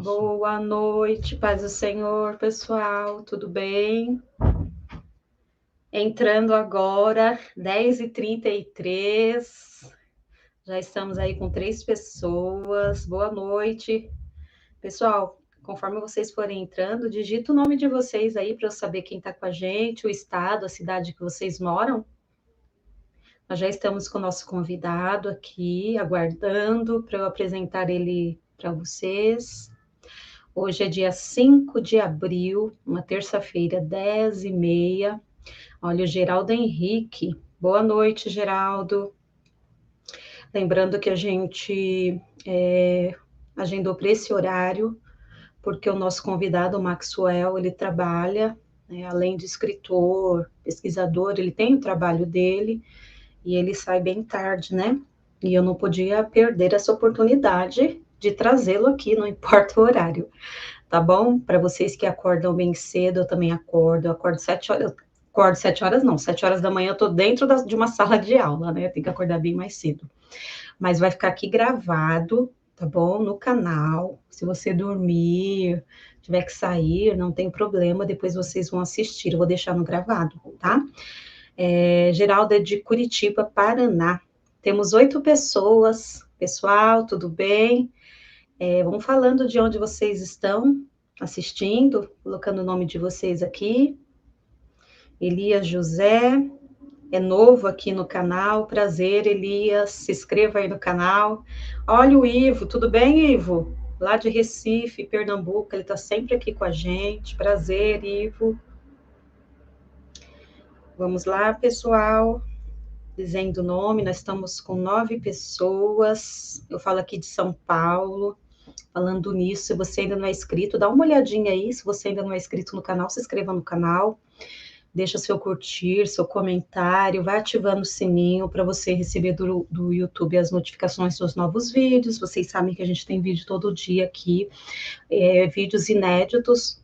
Boa noite, paz do Senhor, pessoal, tudo bem? Entrando agora, 10h33, já estamos aí com 3 pessoas, boa noite. Pessoal, conforme vocês forem entrando, digita o nome de vocês aí para eu saber quem está com a gente, o estado, a cidade que vocês moram. Nós já estamos com o nosso convidado aqui, aguardando para eu apresentar ele para vocês. Hoje é dia 5 de abril, uma terça-feira, 10h30. Olha, o Geraldo Henrique. Boa noite, Geraldo. Lembrando que a gente agendou para esse horário, porque o nosso convidado, o Maxwell, ele trabalha, né, além de escritor, pesquisador, ele tem o trabalho dele, e ele sai bem tarde, né? E eu não podia perder essa oportunidade de trazê-lo aqui, não importa o horário. Tá bom? Para vocês que acordam bem cedo, eu também acordo. Eu acordo 7 horas. Eu acordo 7 horas, não. 7 horas da manhã eu tô dentro de uma sala de aula, né? Tem que acordar bem mais cedo. Mas vai ficar aqui gravado, tá bom? No canal. Se você dormir, tiver que sair, não tem problema. Depois vocês vão assistir. Eu vou deixar no gravado, tá? Geraldo é de Curitiba, Paraná. Temos 8 pessoas. Pessoal, tudo bem? Vamos falando de onde vocês estão assistindo, colocando o nome de vocês aqui. Elias José, é novo aqui no canal, prazer, Elias, se inscreva aí no canal. Olha o Ivo, tudo bem, Ivo? Lá de Recife, Pernambuco, ele está sempre aqui com a gente, prazer, Ivo. Vamos lá, pessoal, dizendo o nome, nós estamos com 9 pessoas, eu falo aqui de São Paulo. Falando nisso, se você ainda não é inscrito, dá uma olhadinha aí. Se você ainda não é inscrito no canal, se inscreva no canal. Deixa seu curtir, seu comentário, vai ativando o sininho para você receber do YouTube as notificações dos novos vídeos. Vocês sabem que a gente tem vídeo todo dia aqui, vídeos inéditos,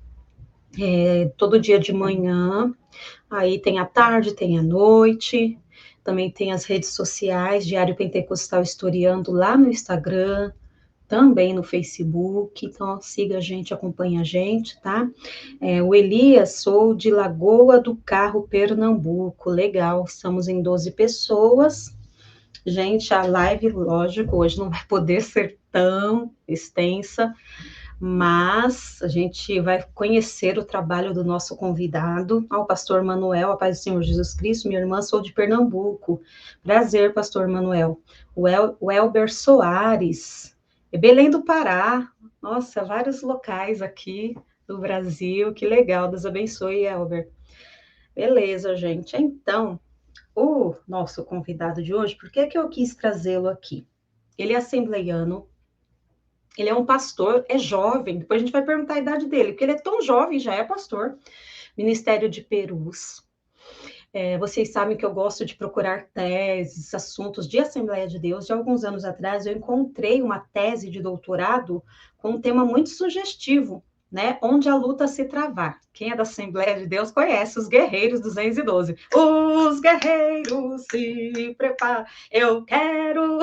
todo dia de manhã. Aí tem à tarde, tem à noite. Também tem as redes sociais, Diário Pentecostal Historiando lá no Instagram, também no Facebook, então siga a gente, acompanha a gente, tá? O Elias, sou de Lagoa do Carro, Pernambuco, legal, estamos em 12 pessoas. Gente, a live, lógico, hoje não vai poder ser tão extensa, mas a gente vai conhecer o trabalho do nosso convidado, ao pastor Manuel, a paz do Senhor Jesus Cristo, minha irmã, sou de Pernambuco. Prazer, pastor Manuel. O Elber Soares, Belém do Pará, nossa, vários locais aqui do Brasil, que legal, Deus abençoe, Elber. Beleza, gente, então, o nosso convidado de hoje, por que que eu quis trazê-lo aqui? Ele é assembleiano, ele é um pastor, é jovem, depois a gente vai perguntar a idade dele, porque ele é tão jovem, já é pastor, Ministério de Perus. Vocês sabem que eu gosto de procurar teses, assuntos de Assembleia de Deus. De alguns anos atrás, eu encontrei uma tese de doutorado com um tema muito sugestivo, né? Onde a luta se travar. Quem é da Assembleia de Deus conhece os Guerreiros 212. Os guerreiros se preparam, eu quero.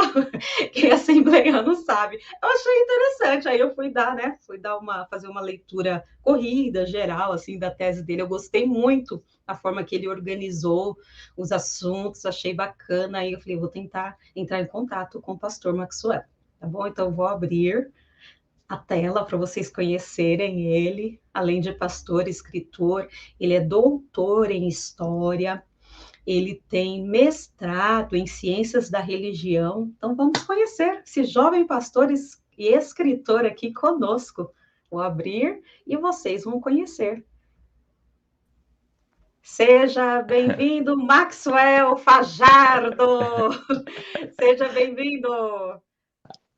Quem é assembleiano sabe. Eu achei interessante. Aí eu fui dar, né? Fazer uma leitura corrida, geral, assim, da tese dele. Eu gostei muito a forma que ele organizou os assuntos, achei bacana. Aí eu falei, vou tentar entrar em contato com o pastor Maxwell, tá bom? Então, vou abrir a tela para vocês conhecerem ele. Além de pastor, escritor, ele é doutor em história, ele tem mestrado em ciências da religião. Então, vamos conhecer esse jovem pastor e escritor aqui conosco. Vou abrir e vocês vão conhecer. Seja bem-vindo, Maxwell Fajardo. Seja bem-vindo.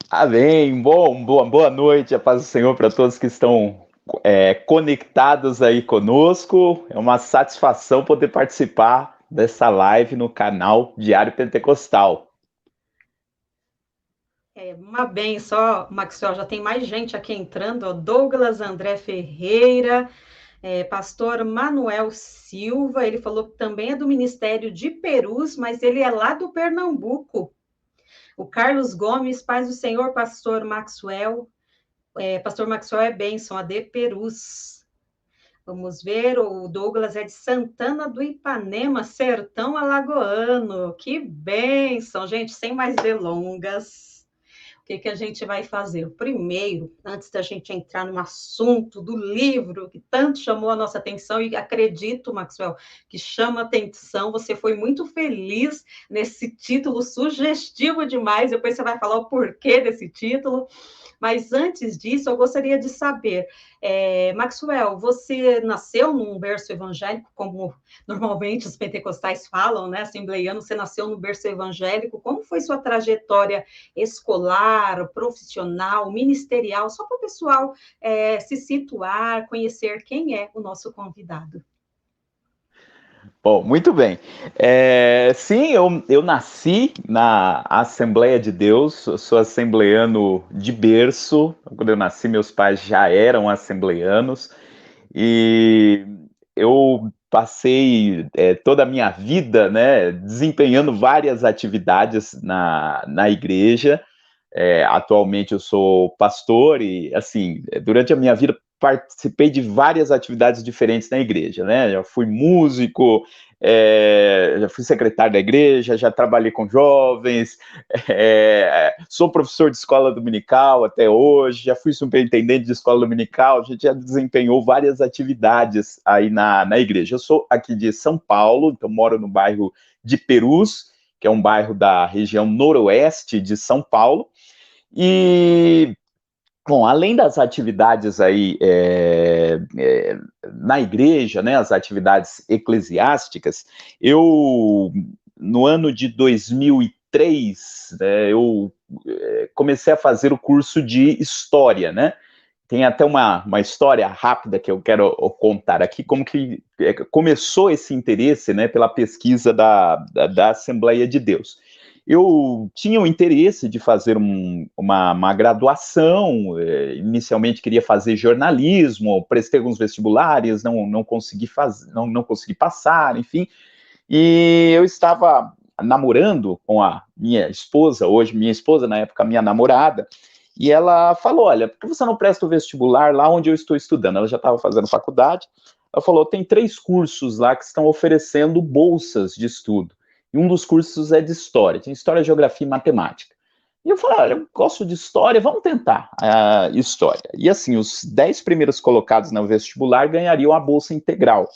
Amém. Boa noite, a paz do Senhor para todos que estão conectados aí conosco. É uma satisfação poder participar dessa live no canal Diário Pentecostal. Uma bem só, Maxwell, já tem mais gente aqui entrando. Douglas André Ferreira, pastor Manuel Silva, ele falou que também é do Ministério de Perus, mas ele é lá do Pernambuco. O Carlos Gomes, paz do Senhor, pastor Maxwell. Pastor Maxwell é bênção, AD Perus. Vamos ver, o Douglas é de Santana do Ipanema, sertão alagoano. Que bênção, gente, sem mais delongas. O que a gente vai fazer? Primeiro, antes da gente entrar no assunto do livro que tanto chamou a nossa atenção, e acredito, Maxwell, que chama atenção, você foi muito feliz nesse título sugestivo demais, depois você vai falar o porquê desse título, mas antes disso, eu gostaria de saber, Maxwell, você nasceu num berço evangélico, como normalmente os pentecostais falam, né, assembleiano, você nasceu no berço evangélico, como foi sua trajetória escolar, profissional, ministerial, só para o pessoal se situar, conhecer quem é o nosso convidado. Bom, muito bem. Sim, eu nasci na Assembleia de Deus, eu sou assembleiano de berço. Quando eu nasci, meus pais já eram assembleianos, e eu passei toda a minha vida, né, desempenhando várias atividades na igreja. Atualmente eu sou pastor e, assim, durante a minha vida participei de várias atividades diferentes na igreja, né? Já fui músico, já fui secretário da igreja, já trabalhei com jovens, sou professor de escola dominical até hoje, já fui superintendente de escola dominical, a gente já desempenhou várias atividades aí na igreja. Eu sou aqui de São Paulo, então moro no bairro de Perus, que é um bairro da região noroeste de São Paulo. E, bom, além das atividades aí na igreja, né, as atividades eclesiásticas, eu, no ano de 2003, né, eu comecei a fazer o curso de História, né? Tem até uma história rápida que eu quero contar aqui, como que começou esse interesse, né, pela pesquisa da Assembleia de Deus. Eu tinha o interesse de fazer uma graduação, inicialmente queria fazer jornalismo, prestei alguns vestibulares, não consegui não consegui passar, enfim, e eu estava namorando com a minha esposa, hoje minha esposa, na época minha namorada, e ela falou, olha, por que você não presta o vestibular lá onde eu estou estudando? Ela já estava fazendo faculdade. Ela falou, tem 3 cursos lá que estão oferecendo bolsas de estudo. E um dos cursos é de História. Tem História, Geografia e Matemática. E eu falei, olha, eu gosto de História, vamos tentar a História. E assim, os 10 primeiros colocados no vestibular ganhariam a bolsa integral.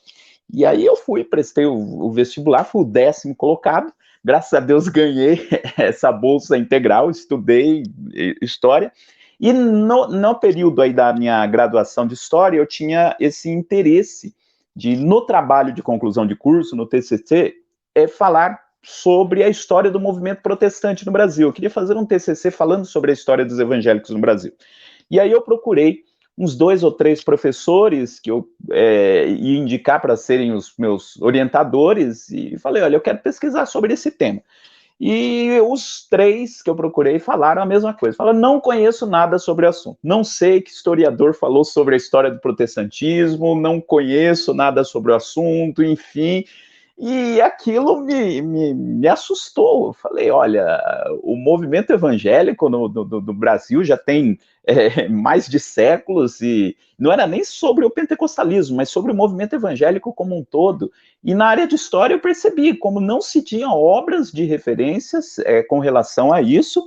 E aí eu fui, prestei o vestibular, fui o 10º colocado, graças a Deus ganhei essa bolsa integral, estudei História, e no período aí da minha graduação de História, eu tinha esse interesse de, no trabalho de conclusão de curso, no TCC, falar sobre a história do movimento protestante no Brasil. Eu queria fazer um TCC falando sobre a história dos evangélicos no Brasil. E aí eu procurei uns 2 ou 3 professores que eu ia indicar para serem os meus orientadores, e falei, olha, eu quero pesquisar sobre esse tema. E os 3 que eu procurei falaram a mesma coisa, falaram, não conheço nada sobre o assunto, não sei que historiador falou sobre a história do protestantismo, não conheço nada sobre o assunto, enfim. E aquilo me assustou. Eu falei, olha, o movimento evangélico no Brasil já tem mais de séculos, e não era nem sobre o pentecostalismo, mas sobre o movimento evangélico como um todo. E na área de história eu percebi como não se tinham obras de referências com relação a isso,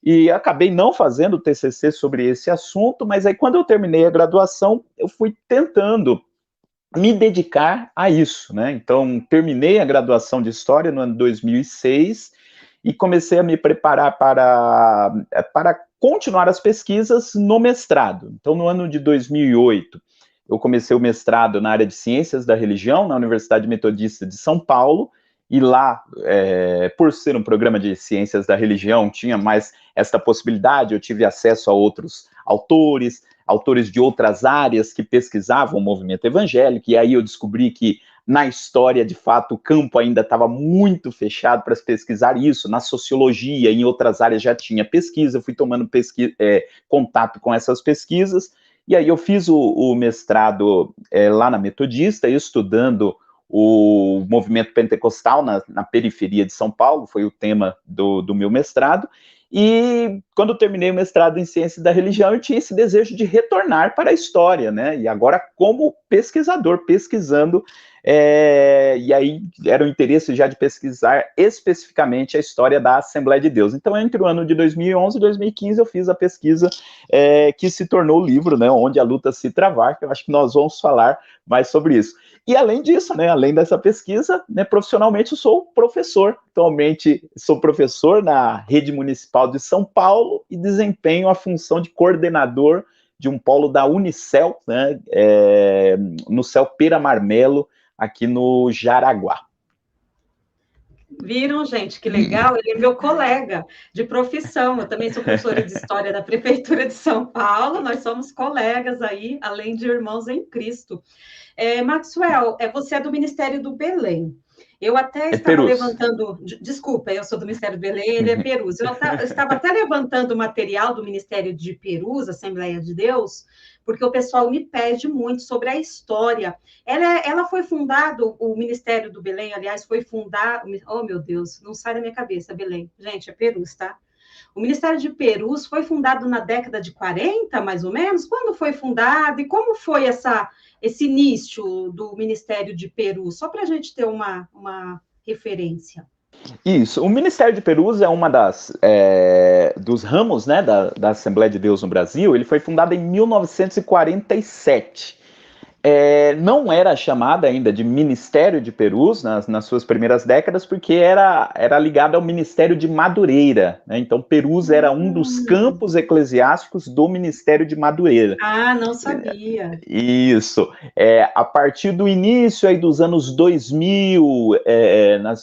e acabei não fazendo TCC sobre esse assunto, mas aí quando eu terminei a graduação, eu fui tentando me dedicar a isso, né? Então, terminei a graduação de História no ano 2006 e comecei a me preparar para continuar as pesquisas no mestrado. Então, no ano de 2008, eu comecei o mestrado na área de Ciências da Religião, na Universidade Metodista de São Paulo, e lá, por ser um programa de Ciências da Religião, tinha mais esta possibilidade, eu tive acesso a outros autores de outras áreas que pesquisavam o movimento evangélico, e aí eu descobri que na história, de fato, o campo ainda estava muito fechado para se pesquisar isso, na sociologia, em outras áreas já tinha pesquisa, eu fui tomando contato com essas pesquisas, e aí eu fiz o mestrado lá na Metodista, estudando o movimento pentecostal na periferia de São Paulo, foi o tema do meu mestrado, E quando eu terminei o mestrado em Ciências da Religião, eu tinha esse desejo de retornar para a história, né? E agora como pesquisador, pesquisando, e aí era o interesse já de pesquisar especificamente a história da Assembleia de Deus. Então, entre o ano de 2011 e 2015, eu fiz a pesquisa que se tornou o livro, né? Onde a luta se travar, que eu acho que nós vamos falar mais sobre isso. E além disso, né, além dessa pesquisa, né, profissionalmente eu sou professor. Atualmente sou professor na Rede Municipal de São Paulo e desempenho a função de coordenador de um polo da Unicel, né, no Céu Pera Marmelo, aqui no Jaraguá. Viram, gente, que legal? Ele é meu colega de profissão. Eu também sou professora de História da Prefeitura de São Paulo. Nós somos colegas aí, além de irmãos em Cristo. Maxwell, você é do Ministério do Belém. Eu até estava levantando... Desculpa, eu sou do Ministério do Belém, ele é Perus. Eu estava até levantando material do Ministério de Perus, Assembleia de Deus, porque o pessoal me pede muito sobre a história. Ela foi fundado, o Ministério do Belém, aliás, foi fundado... Oh, meu Deus, não sai da minha cabeça, Belém. Gente, é Perus, tá? O Ministério de Perus foi fundado na década de 40, mais ou menos? Quando foi fundado e como foi esse início do Ministério de Perus? Só para a gente ter uma referência. Isso, o Ministério de Perus é uma dos ramos, né, da Assembleia de Deus no Brasil. Ele foi fundado em 1947. Não era chamada ainda de Ministério de Perus nas suas primeiras décadas, porque era ligado ao Ministério de Madureira, né? Então, Perus era um dos campos eclesiásticos do Ministério de Madureira. Ah, não sabia. Isso. A partir do início aí dos anos 2000,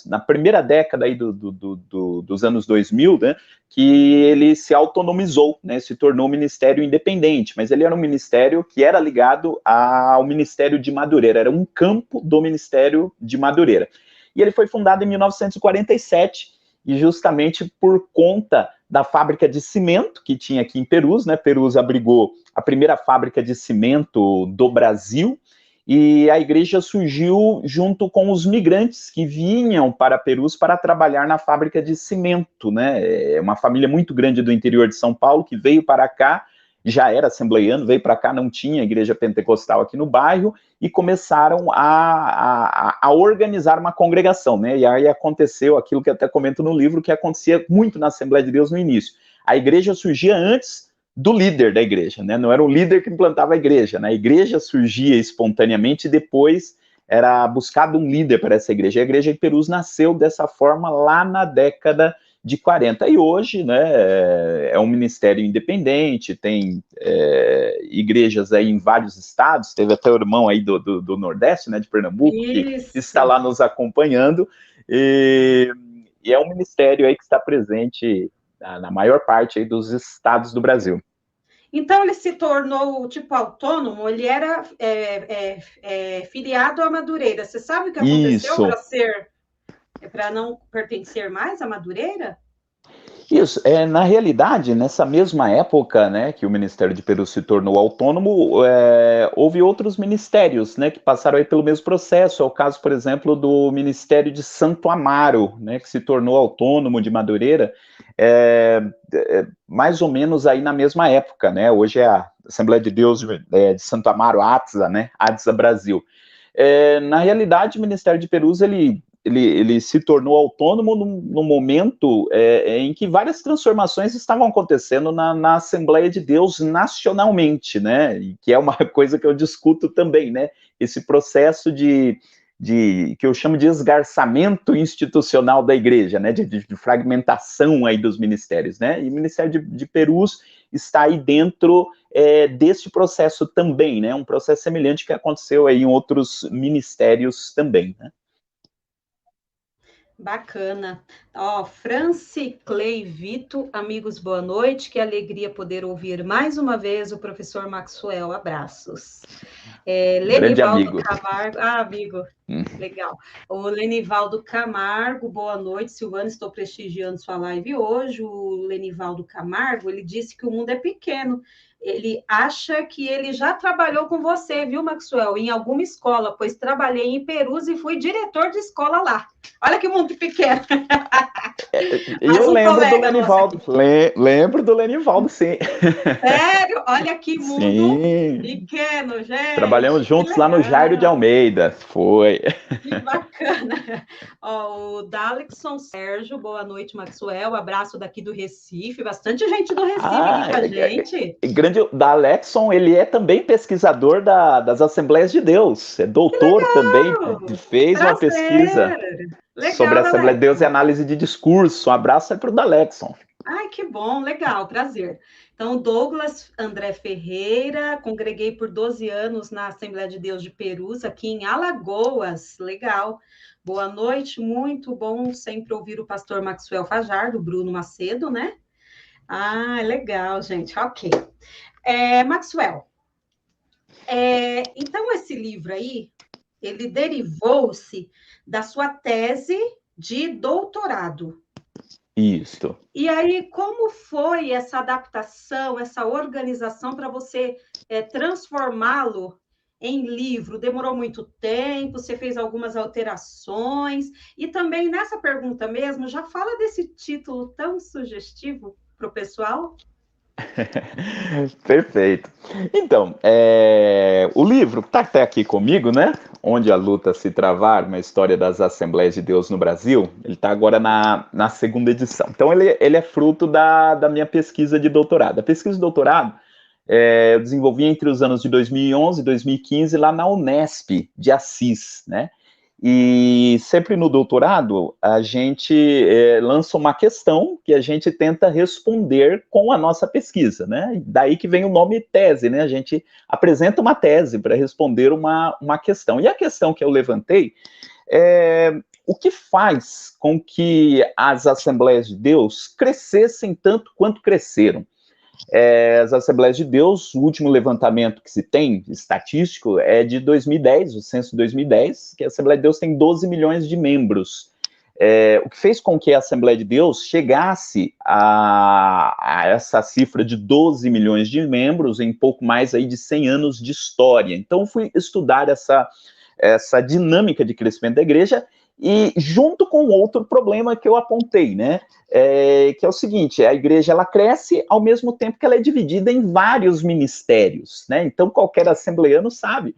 na primeira década aí dos anos 2000, né, que ele se autonomizou, né, se tornou um ministério independente, mas ele era um ministério que era ligado ao Ministério de Madureira, era um campo do Ministério de Madureira. E ele foi fundado em 1947, e justamente por conta da fábrica de cimento que tinha aqui em Perus, né? Perus abrigou a primeira fábrica de cimento do Brasil, e a igreja surgiu junto com os migrantes que vinham para Perus para trabalhar na fábrica de cimento, né? É uma família muito grande do interior de São Paulo que veio para cá, já era assembleiano, veio para cá, não tinha igreja pentecostal aqui no bairro, e começaram a organizar uma congregação, né? E aí aconteceu aquilo que eu até comento no livro, que acontecia muito na Assembleia de Deus no início. A igreja surgia antes do líder da igreja, né? Não era o líder que implantava a igreja, né? A igreja surgia espontaneamente e depois era buscado um líder para essa igreja. A igreja de Perus nasceu dessa forma lá na década de 40. E hoje, né, é um ministério independente, tem igrejas aí em vários estados, teve até o irmão aí do Nordeste, né, de Pernambuco, Isso. Que está lá nos acompanhando, e é um ministério aí que está presente na maior parte aí dos estados do Brasil. Então, ele se tornou, tipo, autônomo, ele era filiado à Madureira. Você sabe o que aconteceu para não pertencer mais à Madureira? Isso, na realidade, nessa mesma época, né, que o Ministério de Perus se tornou autônomo, houve outros ministérios, né, que passaram aí pelo mesmo processo. É o caso, por exemplo, do Ministério de Santo Amaro, né, que se tornou autônomo de Madureira, mais ou menos aí na mesma época, né. Hoje é a Assembleia de Deus de Santo Amaro, ATSA, né, ATSA Brasil. Na realidade, o Ministério de Perus, ele se tornou autônomo no momento em que várias transformações estavam acontecendo na Assembleia de Deus nacionalmente, né? E que é uma coisa que eu discuto também, né? Esse processo que eu chamo de esgarçamento institucional da igreja, né? De fragmentação aí dos ministérios, né? E o Ministério de Perus está aí dentro desse processo também, né? Um processo semelhante que aconteceu aí em outros ministérios também, né? Bacana. Franci, Clay, Vito, amigos, boa noite. Que alegria poder ouvir mais uma vez o professor Maxwell. Abraços. Grande amigo. Camargo. Amigo. Legal. O Lenivaldo Camargo, boa noite, Silvana, estou prestigiando sua live hoje. O Lenivaldo Camargo, ele disse que o mundo é pequeno. Ele acha que ele já trabalhou com você, viu, Maxwell, em alguma escola, pois trabalhei em Perus e fui diretor de escola lá. Olha que mundo pequeno. E eu lembro do Lenivaldo. Lembro do Lenivaldo, sim. Sério? Olha que mundo sim. pequeno, gente. Trabalhamos juntos lá no Jairo de Almeida. Foi. Que bacana. Ó, o Dalexon Sérgio, boa noite, Maxwell. Abraço daqui do Recife. Bastante gente do Recife aqui com a gente. Grande, da Alexson, ele é também pesquisador das Assembleias de Deus. É doutor também. Fez uma pesquisa sobre a Assembleia de Deus e análise de discurso. Um abraço aí para o Dalexson. Ai, que bom, legal, prazer. Então, Douglas André Ferreira, congreguei por 12 anos na Assembleia de Deus de Perus, aqui em Alagoas, legal. Boa noite, muito bom sempre ouvir o pastor Maxwell Fajardo, Bruno Macedo, né? Ah, legal, gente, ok. Maxwell, então esse livro aí, ele derivou-se da sua tese de doutorado. Isso. E aí, como foi essa adaptação, essa organização para você transformá-lo em livro? Demorou muito tempo? Você fez algumas alterações? E também nessa pergunta mesmo, já fala desse título tão sugestivo para o pessoal? Perfeito. Então, o livro está até aqui comigo, né? Onde a luta se travar, uma história das Assembleias de Deus no Brasil. Ele está agora na segunda edição. Então, ele é fruto da minha pesquisa de doutorado. A pesquisa de doutorado eu desenvolvi entre os anos de 2011 e 2015 lá na Unesp de Assis, né? E sempre no doutorado, a gente lança uma questão que a gente tenta responder com a nossa pesquisa, né? Daí que vem o nome tese, né? A gente apresenta uma tese para responder uma questão. E a questão que eu levantei é o que faz com que as Assembleias de Deus crescessem tanto quanto cresceram. As Assembleias de Deus, o último levantamento que se tem, estatístico, é de 2010, o censo de 2010, que a Assembleia de Deus tem 12 milhões de membros. O que fez com que a Assembleia de Deus chegasse a essa cifra de 12 milhões de membros em pouco mais aí de 100 anos de história. Então, fui estudar essa dinâmica de crescimento da igreja e junto com outro problema que eu apontei, né? Que é o seguinte, a igreja ela cresce ao mesmo tempo que ela é dividida em vários ministérios, né? Então qualquer assembleano sabe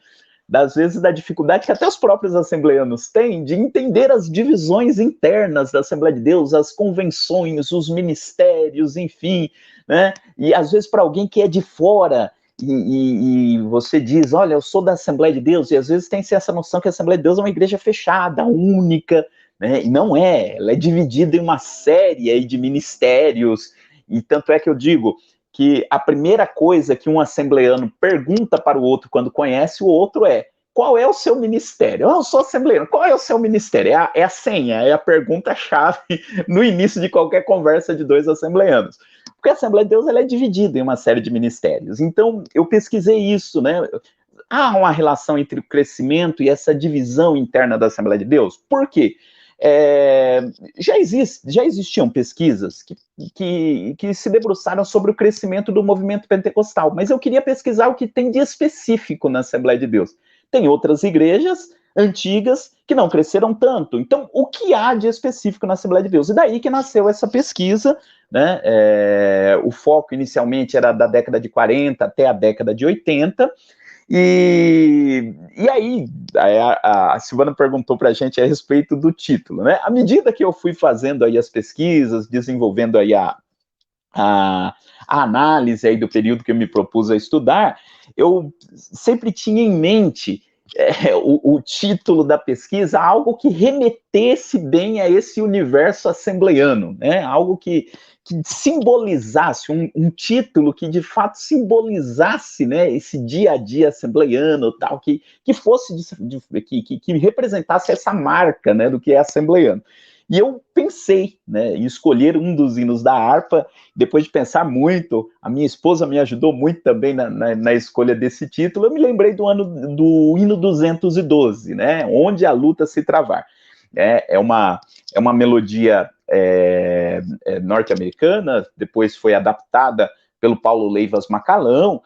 das vezes da dificuldade que até os próprios assembleanos têm de entender as divisões internas da Assembleia de Deus, as convenções, os ministérios, enfim, né? E às vezes para alguém que é de fora e você diz, olha, eu sou da Assembleia de Deus, e às vezes tem essa noção que a Assembleia de Deus é uma igreja fechada, única, né? E não é, ela é dividida em uma série aí de ministérios, e tanto é que eu digo que a primeira coisa que um assembleano pergunta para o outro quando conhece o outro é, qual é o seu ministério? Eu sou assembleano, qual é o seu ministério? É a senha, é a pergunta-chave no início de qualquer conversa de dois assembleanos. Porque a Assembleia de Deus ela é dividida em uma série de ministérios. Então, eu pesquisei isso, né? Há uma relação entre o crescimento e essa divisão interna da Assembleia de Deus? Por quê? Já existiam pesquisas que se debruçaram sobre o crescimento do movimento pentecostal, mas eu queria pesquisar o que tem de específico na Assembleia de Deus. Tem outras igrejas antigas que não cresceram tanto. Então, o que há de específico na Assembleia de Deus? E daí que nasceu essa pesquisa, né? O foco inicialmente era da década de 40 até a década de 80, e aí a Silvana perguntou para a gente a respeito do título, né? À medida que eu fui fazendo aí as pesquisas, desenvolvendo aí a análise aí do período que eu me propus a estudar, eu sempre tinha em mente o título da pesquisa, algo que remetesse bem a esse universo assembleiano, né? Algo que simbolizasse, um título que de fato simbolizasse, né, esse dia a dia assembleiano, tal, que fosse, que representasse essa marca, né, do que é assembleiano. E eu pensei, né, em escolher um dos hinos da harpa. Depois de pensar muito, a minha esposa me ajudou muito também na escolha desse título. Eu me lembrei do hino 212, né, Onde a Luta se Travar. É uma melodia norte-americana, depois foi adaptada pelo Paulo Leivas Macalão,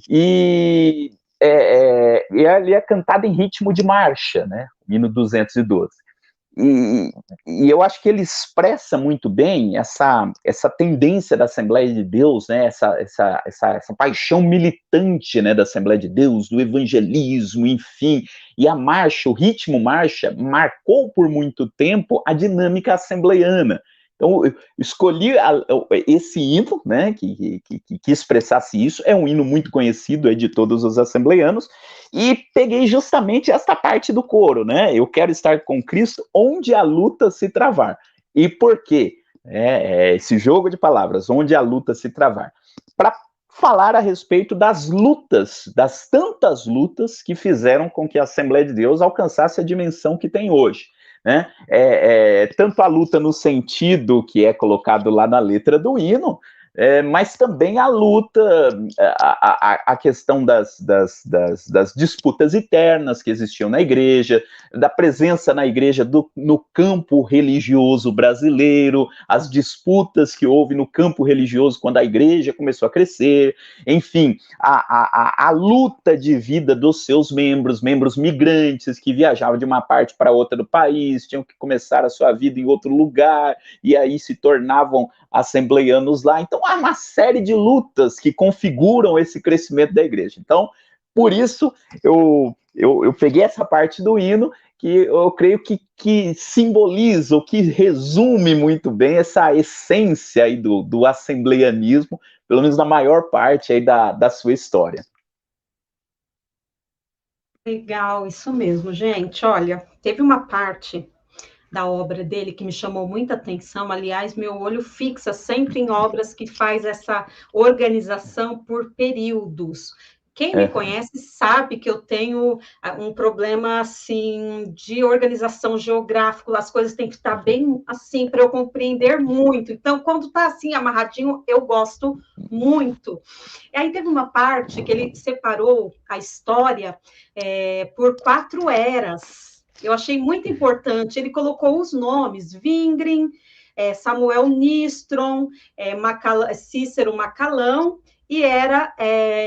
e ele é cantado em ritmo de marcha, né? O hino 212. E eu acho que ele expressa muito bem essa tendência da Assembleia de Deus, né? Essa paixão militante, né, da Assembleia de Deus, do evangelismo, enfim. E a marcha, o ritmo marcha, marcou por muito tempo a dinâmica assembleiana. Então, eu escolhi esse hino, né, que expressasse isso. É um hino muito conhecido de todos os assembleianos, e peguei justamente esta parte do coro, né? Eu quero estar com Cristo onde a luta se travar. E por quê? Esse jogo de palavras, onde a luta se travar. Para falar a respeito das lutas, das tantas lutas que fizeram com que a Assembleia de Deus alcançasse a dimensão que tem hoje. Né? Tanto a luta no sentido que é colocado lá na letra do hino, mas também a luta, a questão das disputas internas que existiam na igreja, da presença na igreja no campo religioso brasileiro, as disputas que houve no campo religioso quando a igreja começou a crescer, enfim, a luta de vida dos seus membros migrantes que viajavam de uma parte para outra do país, tinham que começar a sua vida em outro lugar, e aí se tornavam assembleianos lá. Então, há uma série de lutas que configuram esse crescimento da igreja. Então, por isso, eu peguei essa parte do hino, que eu creio que simboliza, ou que resume muito bem essa essência aí do assembleianismo, pelo menos na maior parte aí da sua história. Legal, isso mesmo, gente. Olha, teve uma parte da obra dele que me chamou muita atenção. Aliás, meu olho fixa sempre em obras que faz essa organização por períodos. Quem me conhece sabe que eu tenho um problema assim de organização geográfica, as coisas têm que estar bem assim para eu compreender muito. Então, quando está assim amarradinho, eu gosto muito. E aí teve uma parte que ele separou a história por 4 eras. Eu achei muito importante. Ele colocou os nomes: Wingren, Samuel Nistron, Cícero Macalão, e era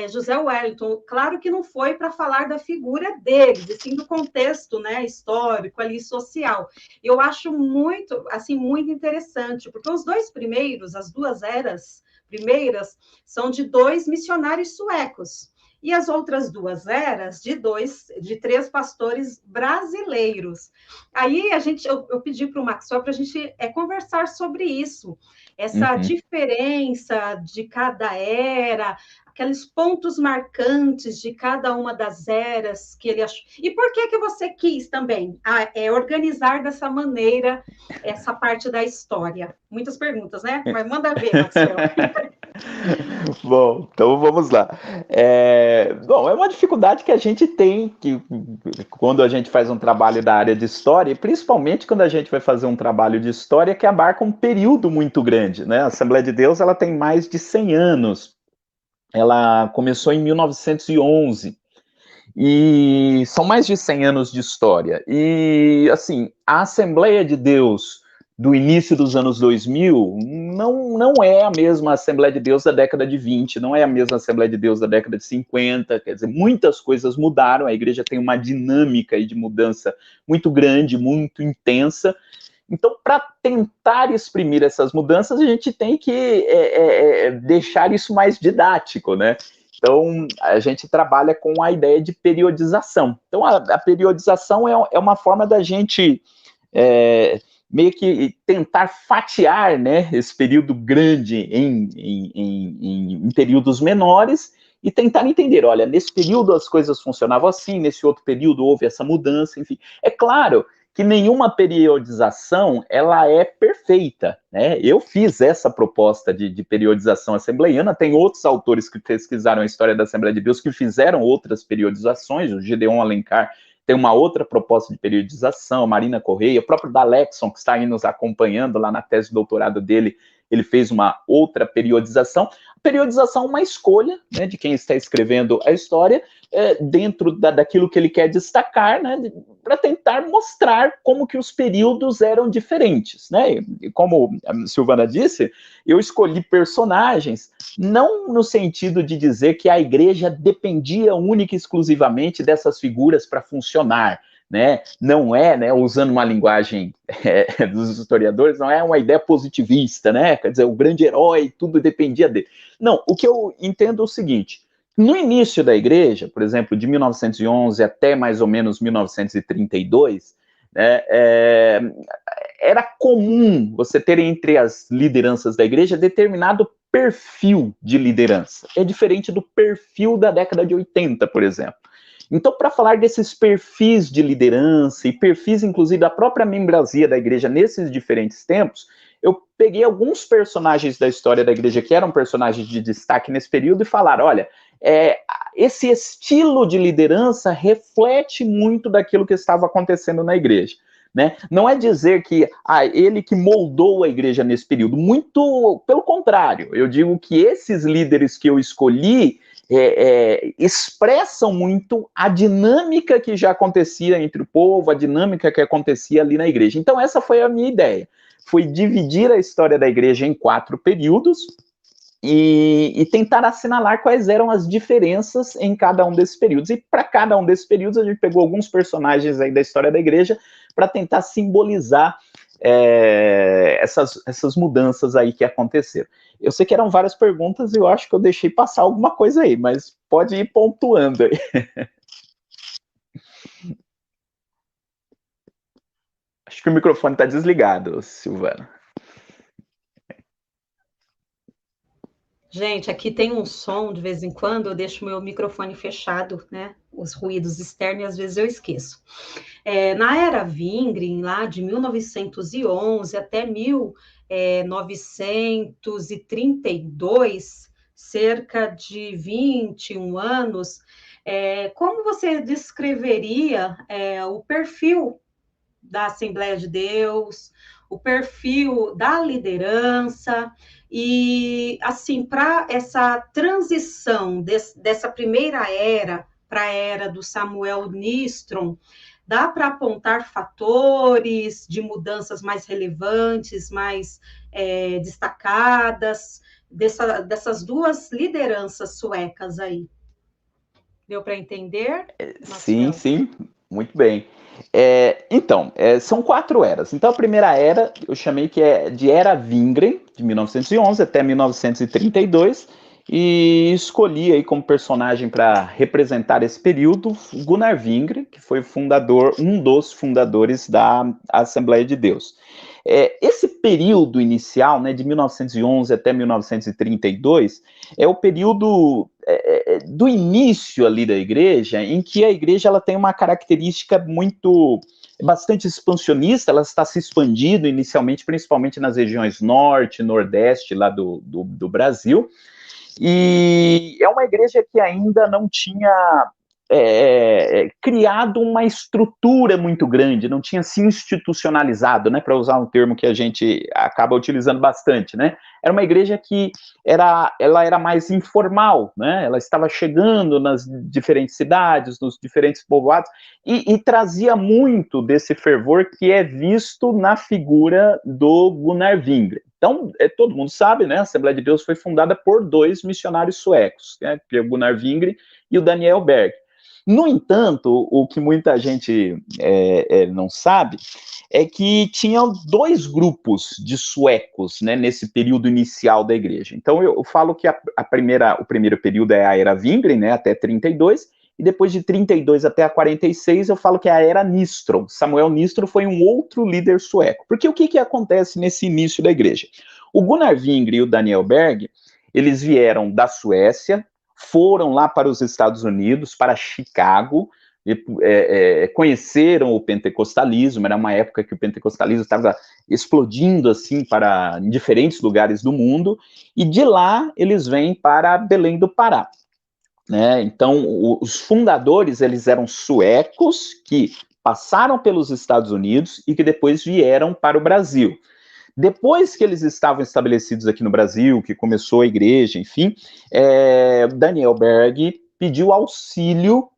José Wellington. Claro que não foi para falar da figura deles, e sim do contexto, né, histórico ali, social. E eu acho muito, assim, muito interessante, porque os dois primeiros, as 2 eras primeiras, são de 2 missionários suecos. E as outras 2 eras de 3 pastores brasileiros. Aí eu pedi para o Maxwell para a gente conversar sobre isso, essa diferença de cada era, aqueles pontos marcantes de cada uma das eras que ele achou. E por que você quis também organizar dessa maneira essa parte da história? Muitas perguntas, né? Mas manda ver, Maxwell. Bom, então vamos lá. Bom, é uma dificuldade que a gente tem quando a gente faz um trabalho da área de história, e principalmente quando a gente vai fazer um trabalho de história que abarca um período muito grande, né? A Assembleia de Deus, ela tem mais de 100 anos. Ela começou em 1911 e são mais de 100 anos de história. E, assim, a Assembleia de Deus do início dos anos 2000 não é a mesma Assembleia de Deus da década de 20, não é a mesma Assembleia de Deus da década de 50, quer dizer, muitas coisas mudaram, a igreja tem uma dinâmica aí de mudança muito grande, muito intensa. Então, para tentar exprimir essas mudanças, a gente tem que deixar isso mais didático, né? Então, a gente trabalha com a ideia de periodização. Então, a periodização é uma forma da gente meio que tentar fatiar, né, esse período grande em períodos menores e tentar entender, olha, nesse período as coisas funcionavam assim, nesse outro período houve essa mudança, enfim. É claro que nenhuma periodização ela é perfeita, né? Eu fiz essa proposta de periodização assembleiana, tem outros autores que pesquisaram a história da Assembleia de Deus que fizeram outras periodizações, o Gedeon Alencar tem uma outra proposta de periodização, a Marina Correia, o próprio D'Alexson, que está aí nos acompanhando lá na tese de doutorado dele, ele fez uma outra periodização. A periodização é uma escolha, né, de quem está escrevendo a história, dentro daquilo que ele quer destacar, né, para tentar mostrar como que os períodos eram diferentes, né? E como a Silvana disse, eu escolhi personagens não no sentido de dizer que a igreja dependia única e exclusivamente dessas figuras para funcionar, né? Não é, né, usando uma linguagem dos historiadores, não é uma ideia positivista, né? Quer dizer, o grande herói, tudo dependia dele. Não, o que eu entendo é o seguinte: no início da igreja, por exemplo, de 1911 até mais ou menos 1932, né, era comum você ter entre as lideranças da igreja determinado perfil de liderança. É diferente do perfil da década de 80, por exemplo. Então, para falar desses perfis de liderança e perfis, inclusive, da própria membresia da igreja nesses diferentes tempos, eu peguei alguns personagens da história da igreja que eram personagens de destaque nesse período e falaram, olha, esse estilo de liderança reflete muito daquilo que estava acontecendo na igreja. Né? Não é dizer que ele que moldou a igreja nesse período, muito pelo contrário, eu digo que esses líderes que eu escolhi expressam muito a dinâmica que já acontecia entre o povo, a dinâmica que acontecia ali na igreja. Então essa foi a minha ideia, foi dividir a história da igreja em 4 períodos, e tentar assinalar quais eram as diferenças em cada um desses períodos. E para cada um desses períodos, a gente pegou alguns personagens aí da história da igreja para tentar simbolizar essas mudanças aí que aconteceram. Eu sei que eram várias perguntas e eu acho que eu deixei passar alguma coisa aí, mas pode ir pontuando aí. Acho que o microfone está desligado, Silvana. Gente, aqui tem um som, de vez em quando eu deixo meu microfone fechado, né? Os ruídos externos, e às vezes eu esqueço. Na era Wingren, lá de 1911 até 1932, cerca de 21 anos, como você descreveria o perfil da Assembleia de Deus, o perfil da liderança, e assim, para essa transição dessa primeira era para a era do Samuel Nistron, dá para apontar fatores de mudanças mais relevantes, mais destacadas, dessas duas lideranças suecas aí. Deu para entender, Sim, sim, muito bem. Então, são 4 eras. Então, a primeira era, eu chamei que é de Era Wingren, de 1911 até 1932, e escolhi aí como personagem para representar esse período Gunnar Wingren, que foi um dos fundadores da Assembleia de Deus. Esse período inicial, né, de 1911 até 1932, é o período do início ali da igreja, em que a igreja ela tem uma característica bastante expansionista, ela está se expandindo inicialmente, principalmente nas regiões norte, nordeste lá do Brasil, e é uma igreja que ainda não tinha criado uma estrutura muito grande, não tinha se institucionalizado, né, para usar um termo que a gente acaba utilizando bastante, né? Era uma igreja que ela era mais informal, né? Ela estava chegando nas diferentes cidades, nos diferentes povoados, e trazia muito desse fervor que é visto na figura do Gunnar Wingren. Então, todo mundo sabe, né? A Assembleia de Deus foi fundada por 2 missionários suecos, né? Que é o Gunnar Wingren e o Daniel Berg. No entanto, o que muita gente não sabe é que tinham 2 grupos de suecos, né, nesse período inicial da igreja. Então, eu falo que o primeiro período é a Era Wingren, né, até 32, e depois de 32 até a 46, eu falo que é a Era Nistron. Samuel Nistron foi um outro líder sueco. Porque o que acontece nesse início da igreja? O Gunnar Wingren e o Daniel Berg, eles vieram da Suécia, foram lá para os Estados Unidos, para Chicago, conheceram o pentecostalismo. Era uma época que o pentecostalismo estava explodindo assim em diferentes lugares do mundo, e de lá eles vêm para Belém do Pará. né? Então, os fundadores, eles eram suecos que passaram pelos Estados Unidos e que depois vieram para o Brasil. Depois que eles estavam estabelecidos aqui no Brasil, que começou a igreja, enfim, Daniel Berg pediu auxílio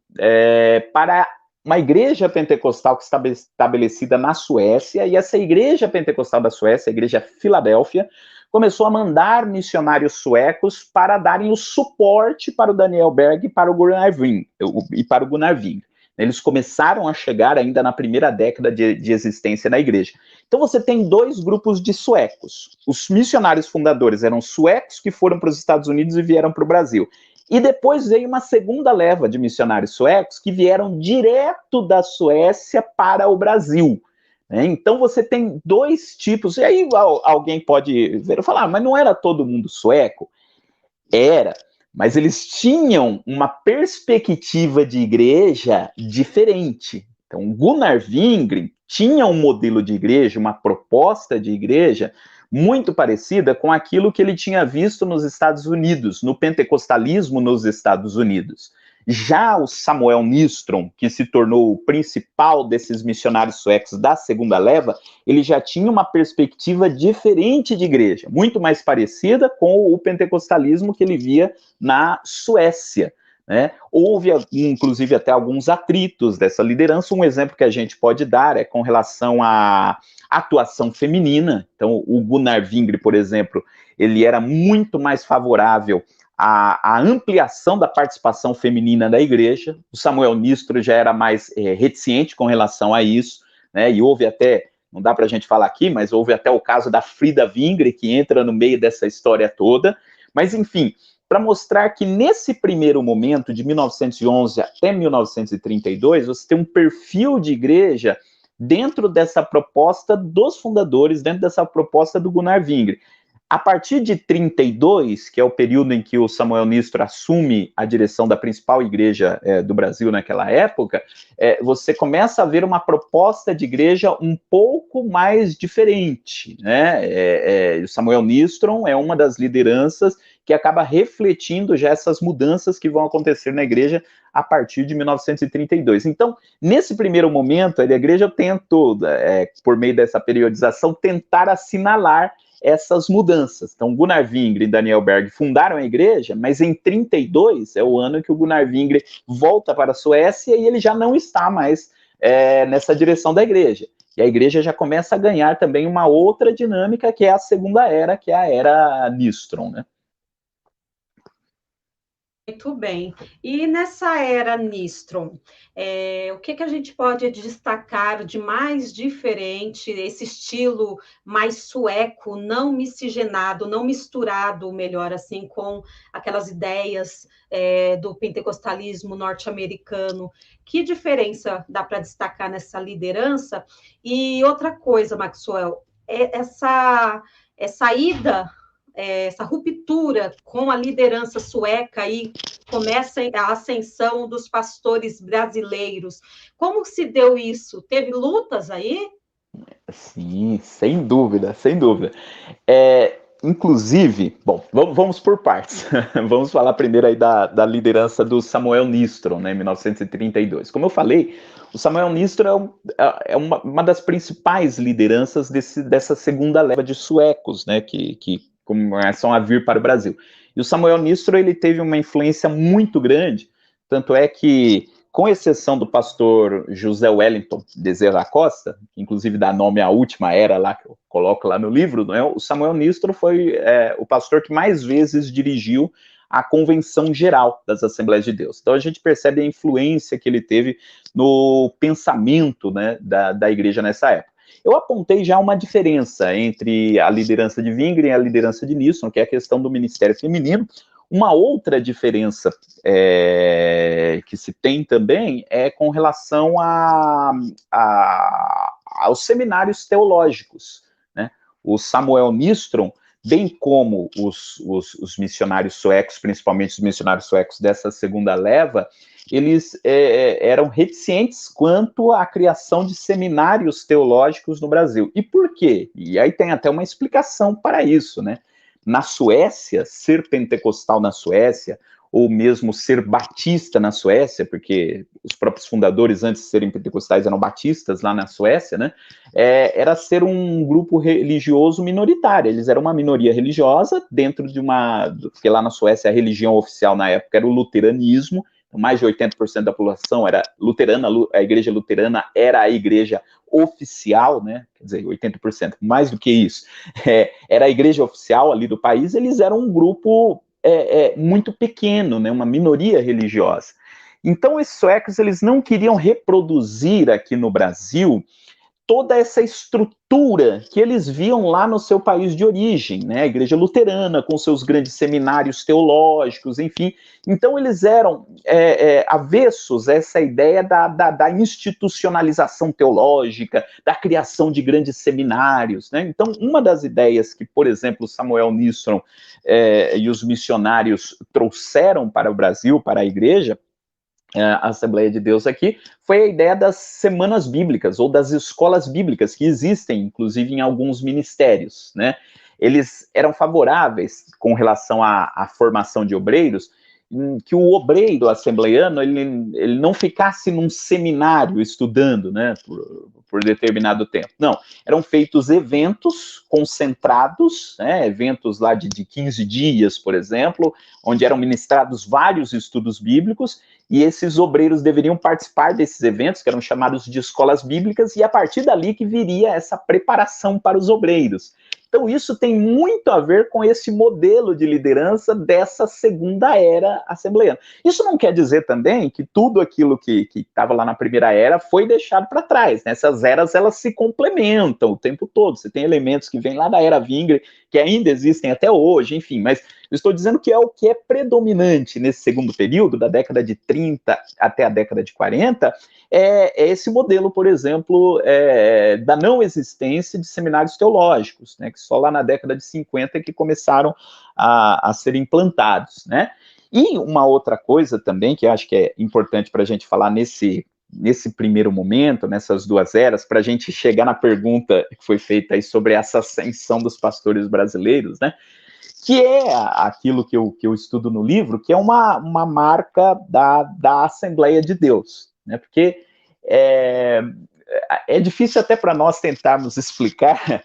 para uma igreja pentecostal que estava estabelecida na Suécia, e essa igreja pentecostal da Suécia, a igreja Filadélfia, começou a mandar missionários suecos para darem o suporte para o Daniel Berg e para o Gunnar Wing. Eles começaram a chegar ainda na primeira década de existência da igreja. Então você tem dois grupos de suecos. Os missionários fundadores eram suecos que foram para os Estados Unidos e vieram para o Brasil. E depois veio uma segunda leva de missionários suecos que vieram direto da Suécia para o Brasil. Então você tem dois tipos, e aí alguém pode ver e falar, mas não era todo mundo sueco? Era, mas eles tinham uma perspectiva de igreja diferente. Então, Gunnar Wingren tinha um modelo de igreja, uma proposta de igreja muito parecida com aquilo que ele tinha visto nos Estados Unidos, no pentecostalismo nos Estados Unidos. Já o Samuel Nystrom, que se tornou o principal desses missionários suecos da segunda leva, ele já tinha uma perspectiva diferente de igreja, muito mais parecida com o pentecostalismo que ele via na Suécia. Né? Houve, inclusive, até alguns atritos dessa liderança. Um exemplo que a gente pode dar é com relação à atuação feminina. Então, o Gunnar Wingren, por exemplo, ele era muito mais favorável à ampliação da participação feminina da igreja. O Samuel Nystrom já era mais reticente com relação a isso, né? E houve até, não dá para a gente falar aqui, mas houve até o caso da Frida Wingren, que entra no meio dessa história toda. Mas, enfim, para mostrar que nesse primeiro momento, de 1911 até 1932, você tem um perfil de igreja dentro dessa proposta dos fundadores, dentro dessa proposta do Gunnar Wingren. A partir de 32, que é o período em que o Samuel Nystrom assume a direção da principal igreja do Brasil naquela época, você começa a ver uma proposta de igreja um pouco mais diferente, né? O Samuel Nystrom é uma das lideranças que acaba refletindo já essas mudanças que vão acontecer na igreja a partir de 1932. Então, nesse primeiro momento, a igreja tentou, por meio dessa periodização, tentar assinalar essas mudanças. Então, Gunnar Wingren e Daniel Berg fundaram a igreja, mas em 32 é o ano que o Gunnar Wingren volta para a Suécia e ele já não está mais nessa direção da igreja. E a igreja já começa a ganhar também uma outra dinâmica, que é a segunda era, que é a era Nystrom, né? Muito bem. E nessa era Nystrom, o que a gente pode destacar de mais diferente, esse estilo mais sueco, não miscigenado, não misturado, melhor assim, com aquelas ideias do pentecostalismo norte-americano? Que diferença dá para destacar nessa liderança? E outra coisa, Maxwell, essa ida, essa ruptura com a liderança sueca e começa a ascensão dos pastores brasileiros. Como se deu isso? Teve lutas aí? Sim, sem dúvida, sem dúvida. Inclusive, bom, vamos por partes. Vamos falar primeiro aí da liderança do Samuel Nystrom, né, em 1932. Como eu falei, o Samuel Nystrom é uma das principais lideranças dessa segunda leva de suecos, né, que começam a vir para o Brasil. E o Samuel Nystrom, ele teve uma influência muito grande, tanto é que, com exceção do pastor José Wellington Bezerra da Costa, que inclusive dá nome à última era lá, que eu coloco lá no livro, não é? O Samuel Nystrom foi o pastor que mais vezes dirigiu a Convenção Geral das Assembleias de Deus. Então a gente percebe a influência que ele teve no pensamento, né, da igreja nessa época. Eu apontei já uma diferença entre a liderança de Wingren e a liderança de Nystrom, que é a questão do ministério feminino. Uma outra diferença que se tem também é com relação aos seminários teológicos, né? O Samuel Nystrom, bem como os missionários suecos, principalmente os missionários suecos dessa segunda leva, eles eram reticentes quanto à criação de seminários teológicos no Brasil. E por quê? E aí tem até uma explicação para isso, né? Na Suécia, ser pentecostal na Suécia, ou mesmo ser batista na Suécia, porque os próprios fundadores, antes de serem pentecostais, eram batistas lá na Suécia, né? Era ser um grupo religioso minoritário. Eles eram uma minoria religiosa dentro de porque lá na Suécia a religião oficial na época era o luteranismo, mais de 80% da população era luterana, a igreja luterana era a igreja oficial, né? Quer dizer, 80%, mais do que isso, era a igreja oficial ali do país. Eles eram um grupo muito pequeno, né? Uma minoria religiosa. Então, os suecos, eles não queriam reproduzir aqui no Brasil toda essa estrutura que eles viam lá no seu país de origem, né? A igreja luterana, com seus grandes seminários teológicos, enfim. Então, eles eram avessos a essa ideia da institucionalização teológica, da criação de grandes seminários, né? Então, uma das ideias que, por exemplo, Samuel Nistron e os missionários trouxeram para o Brasil, para a igreja, a Assembleia de Deus aqui, foi a ideia das semanas bíblicas, ou das escolas bíblicas, que existem, inclusive, em alguns ministérios, né? Eles eram favoráveis com relação à formação de obreiros, que o obreiro assembleiano, ele não ficasse num seminário estudando, né, por determinado tempo. Não, eram feitos eventos concentrados, né, eventos lá de 15 dias, por exemplo, onde eram ministrados vários estudos bíblicos, e esses obreiros deveriam participar desses eventos, que eram chamados de escolas bíblicas, e a partir dali que viria essa preparação para os obreiros. Então, isso tem muito a ver com esse modelo de liderança dessa segunda era assembleiana. Isso não quer dizer também que tudo aquilo que estava lá na primeira era foi deixado para trás, né? Essas eras, elas se complementam o tempo todo. Você tem elementos que vêm lá da era Wingre, que ainda existem até hoje, enfim, mas eu estou dizendo que é o que é predominante nesse segundo período, da década de 30 até a década de 40, é esse modelo, por exemplo, da não existência de seminários teológicos, né, que só lá na década de 50 que começaram a ser implantados, né? E uma outra coisa também, que eu acho que é importante para a gente falar nesse primeiro momento, nessas duas eras, para a gente chegar na pergunta que foi feita aí sobre essa ascensão dos pastores brasileiros, né? Que é aquilo que eu estudo no livro, que é uma marca da Assembleia de Deus, né? Porque é difícil até para nós tentarmos explicar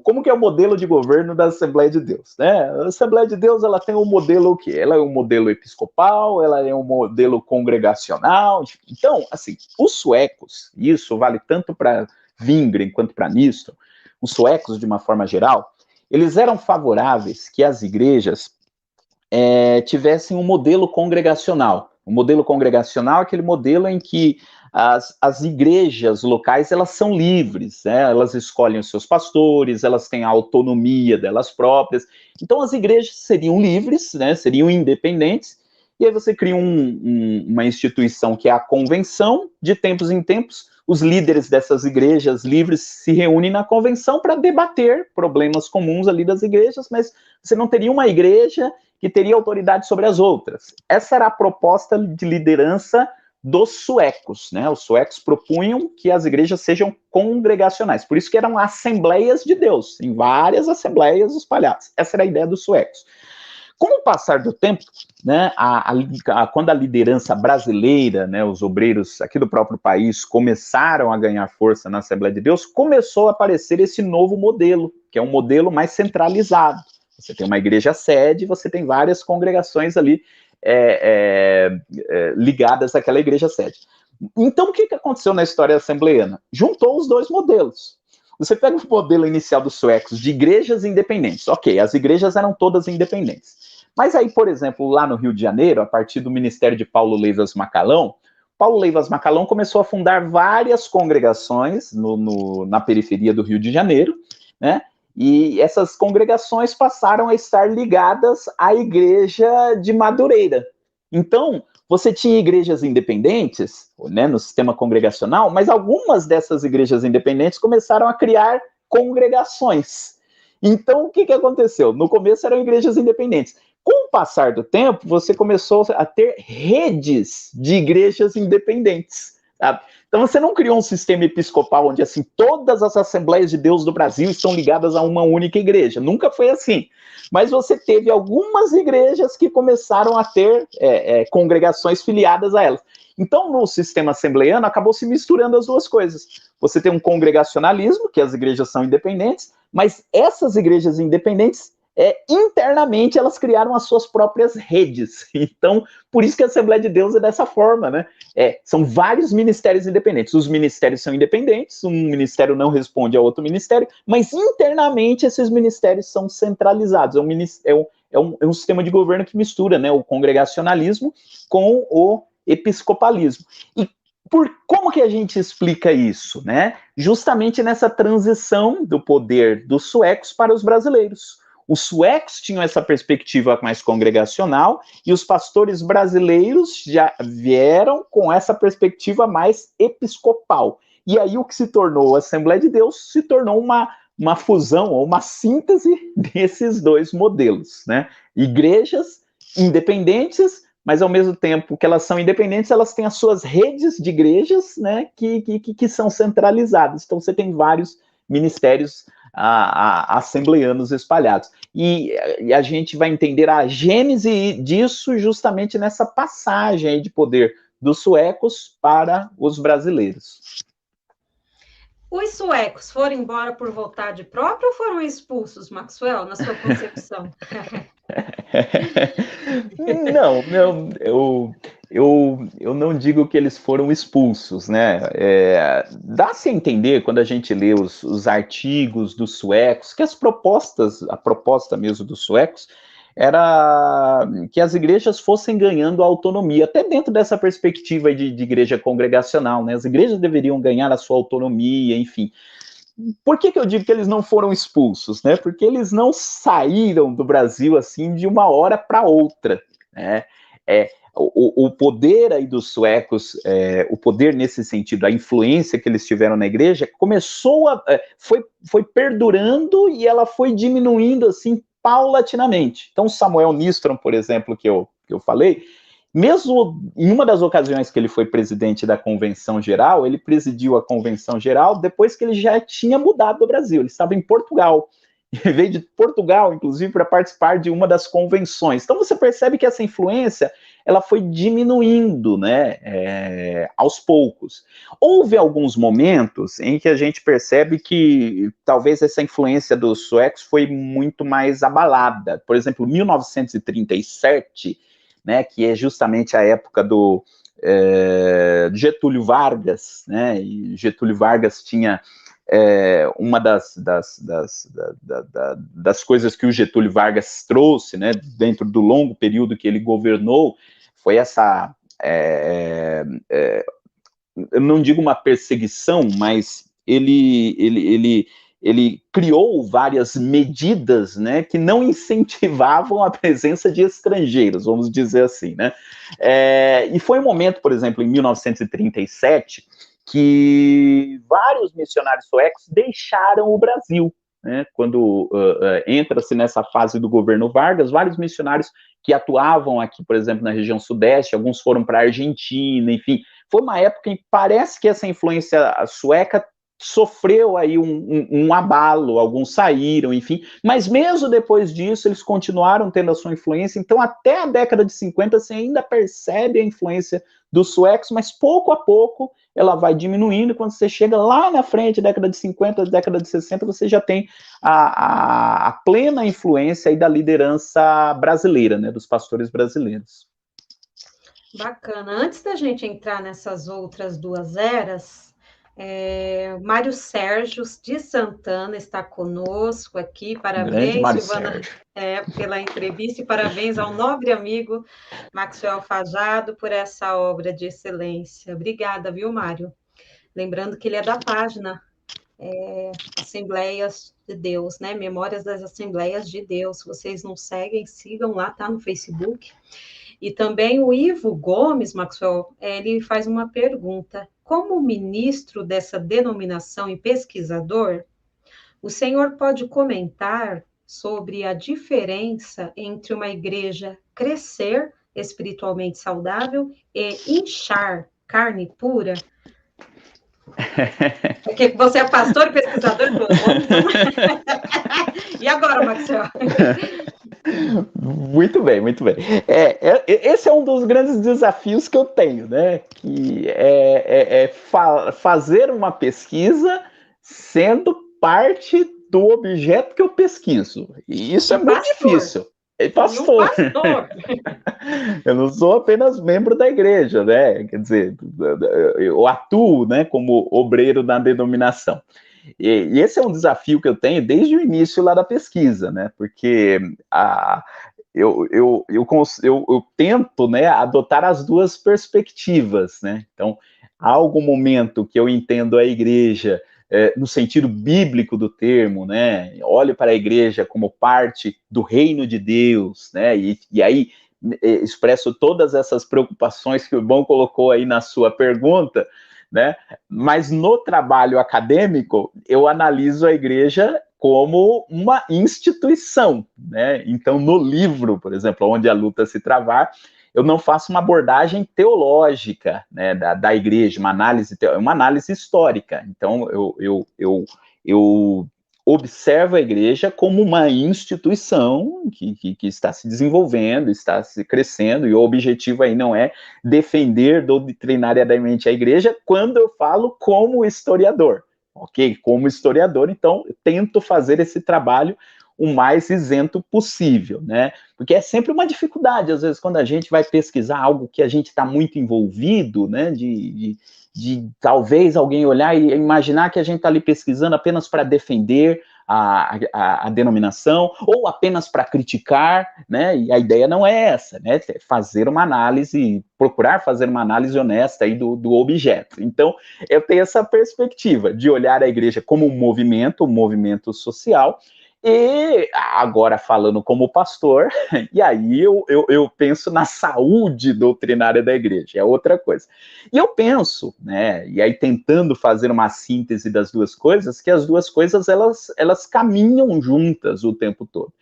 como que é o modelo de governo da Assembleia de Deus, né? A Assembleia de Deus, ela tem um modelo o quê? Ela é um modelo episcopal, ela é um modelo congregacional. Então, assim, os suecos, e isso vale tanto para Wingren quanto para Nistron, os suecos, de uma forma geral, eles eram favoráveis que as igrejas tivessem um modelo congregacional. O modelo congregacional é aquele modelo em que as igrejas locais, elas são livres, né? Elas escolhem os seus pastores, elas têm a autonomia delas próprias. Então, as igrejas seriam livres, né? Seriam independentes, e aí você cria uma instituição que é a convenção. De tempos em tempos, os líderes dessas igrejas livres se reúnem na convenção para debater problemas comuns ali das igrejas, mas você não teria uma igreja que teria autoridade sobre as outras. Essa era a proposta de liderança dos suecos, né? Os suecos propunham que as igrejas sejam congregacionais, por isso que eram assembleias de Deus, em várias assembleias espalhadas. Essa era a ideia dos suecos. Com o passar do tempo, né, quando a liderança brasileira, né, os obreiros aqui do próprio país começaram a ganhar força na Assembleia de Deus, começou a aparecer esse novo modelo, que é um modelo mais centralizado. Você tem uma igreja sede, você tem várias congregações ali ligadas àquela igreja sede. Então, o que aconteceu na história assembleiana? Juntou os dois modelos. Você pega o modelo inicial dos suecos de igrejas independentes. Ok, as igrejas eram todas independentes. Mas aí, por exemplo, lá no Rio de Janeiro, a partir do ministério de Paulo Leivas Macalão, Paulo Leivas Macalão começou a fundar várias congregações na periferia do Rio de Janeiro, né? E essas congregações passaram a estar ligadas à igreja de Madureira. Então, você tinha igrejas independentes, né, no sistema congregacional, mas algumas dessas igrejas independentes começaram a criar congregações. Então, o que aconteceu? No começo eram igrejas independentes. Com o passar do tempo, você começou a ter redes de igrejas independentes, sabe? Então você não criou um sistema episcopal onde assim todas as Assembleias de Deus do Brasil estão ligadas a uma única igreja. Nunca foi assim. Mas você teve algumas igrejas que começaram a ter congregações filiadas a elas. Então, no sistema assembleiano, acabou se misturando as duas coisas. Você tem um congregacionalismo, que as igrejas são independentes, mas essas igrejas independentes, internamente, elas criaram as suas próprias redes. Então, por isso que a Assembleia de Deus é dessa forma, né? São vários ministérios independentes. Os ministérios são independentes, um ministério não responde a outro ministério, mas internamente esses ministérios são centralizados. É um sistema de governo que mistura, né, o congregacionalismo com o episcopalismo. E como que a gente explica isso, né? Justamente nessa transição do poder dos suecos para os brasileiros. Os suecos tinham essa perspectiva mais congregacional e os pastores brasileiros já vieram com essa perspectiva mais episcopal. E aí o que se tornou a Assembleia de Deus se tornou uma fusão ou uma síntese desses dois modelos, né? Igrejas independentes, mas ao mesmo tempo que elas são independentes, elas têm as suas redes de igrejas, né, que são centralizadas. Então você tem vários ministérios assembleanos espalhados. E a gente vai entender a gênese disso justamente nessa passagem aí de poder dos suecos para os brasileiros. Os suecos foram embora por vontade própria ou foram expulsos, Maxwell, na sua concepção? Não, eu não digo que eles foram expulsos, né? Dá-se a entender, quando a gente lê os artigos dos suecos, que a proposta mesmo dos suecos, era que as igrejas fossem ganhando autonomia, até dentro dessa perspectiva de igreja congregacional, né? As igrejas deveriam ganhar a sua autonomia, enfim. Por que eu digo que eles não foram expulsos, né? Porque eles não saíram do Brasil assim de uma hora para outra, né? O poder aí dos suecos, o poder nesse sentido, a influência que eles tiveram na igreja, foi perdurando e ela foi diminuindo assim paulatinamente. Então, Samuel Nistron, por exemplo, que eu falei, mesmo em uma das ocasiões que ele foi presidente da Convenção Geral, ele presidiu a Convenção Geral depois que ele já tinha mudado do Brasil. Ele estava em Portugal. Ele veio de Portugal, inclusive, para participar de uma das convenções. Então você percebe que essa influência ela foi diminuindo, né, aos poucos. Houve alguns momentos em que a gente percebe que talvez essa influência dos suecos foi muito mais abalada. Por exemplo, 1937, né, que é justamente a época do Getúlio Vargas, né, e Getúlio Vargas tinha uma das coisas que o Getúlio Vargas trouxe, né, dentro do longo período que ele governou, foi essa, eu não digo uma perseguição, mas ele criou várias medidas, né, que não incentivavam a presença de estrangeiros, vamos dizer assim, né? E foi um momento, por exemplo, em 1937, que vários missionários suecos deixaram o Brasil, né? Quando entra-se nessa fase do governo Vargas, vários missionários que atuavam aqui, por exemplo, na região sudeste, alguns foram para a Argentina, enfim, foi uma época em que parece que essa influência sueca sofreu aí um abalo, alguns saíram, enfim, mas mesmo depois disso eles continuaram tendo a sua influência, então até a década de 50 você ainda percebe a influência dos suecos, mas pouco a pouco ela vai diminuindo, quando você chega lá na frente, década de 50, década de 60, você já tem a plena influência aí da liderança brasileira, né, dos pastores brasileiros. Bacana. Antes da gente entrar nessas outras duas eras, Mário Sérgio de Santana está conosco aqui. Parabéns, Silvana, pela entrevista e parabéns ao nobre amigo Maxwell Fajado por essa obra de excelência. Obrigada, viu, Mário? Lembrando que ele é da página Assembleias de Deus, né? Memórias das Assembleias de Deus. Se vocês não seguem, sigam lá, tá no Facebook. E também o Ivo Gomes, Maxwell, ele faz uma pergunta. Como ministro dessa denominação e pesquisador, o senhor pode comentar sobre a diferença entre uma igreja crescer espiritualmente saudável e inchar carne pura? Porque você é pastor e pesquisador, e agora, Maxwell? Muito bem, muito bem. Esse é um dos grandes desafios que eu tenho, né? Que fazer uma pesquisa sendo parte do objeto que eu pesquiso. E isso E é muito pastor. difícil. E E um pastor. pastor. Eu não sou apenas membro da igreja, né? Quer dizer, eu atuo, né, como obreiro na denominação. E esse é um desafio que eu tenho desde o início lá da pesquisa, né? Porque eu tento, né, adotar as duas perspectivas, né? Então, há algum momento que eu entendo a igreja no sentido bíblico do termo, né? Olho para a igreja como parte do reino de Deus, né? E aí expresso todas essas preocupações que o irmão colocou aí na sua pergunta, né? Mas no trabalho acadêmico, eu analiso a igreja como uma instituição, né? Então, no livro, por exemplo, Onde a Luta se Travar, eu não faço uma abordagem teológica, né, da igreja, uma análise histórica. Então, eu observo a igreja como uma instituição que está se desenvolvendo, está se crescendo, e o objetivo aí não é defender doutrinariamente a igreja quando eu falo como historiador, ok? Como historiador, então, eu tento fazer esse trabalho o mais isento possível, né? Porque é sempre uma dificuldade, às vezes, quando a gente vai pesquisar algo que a gente está muito envolvido, né? De talvez alguém olhar e imaginar que a gente está ali pesquisando apenas para defender a denominação ou apenas para criticar, né? E a ideia não é essa, né? Fazer uma análise, procurar fazer uma análise honesta aí do objeto. Então, eu tenho essa perspectiva de olhar a igreja como um movimento social. E agora falando como pastor, e aí eu penso na saúde doutrinária da igreja, é outra coisa. E eu penso, né, e aí tentando fazer uma síntese das duas coisas, que as duas coisas elas caminham juntas o tempo todo.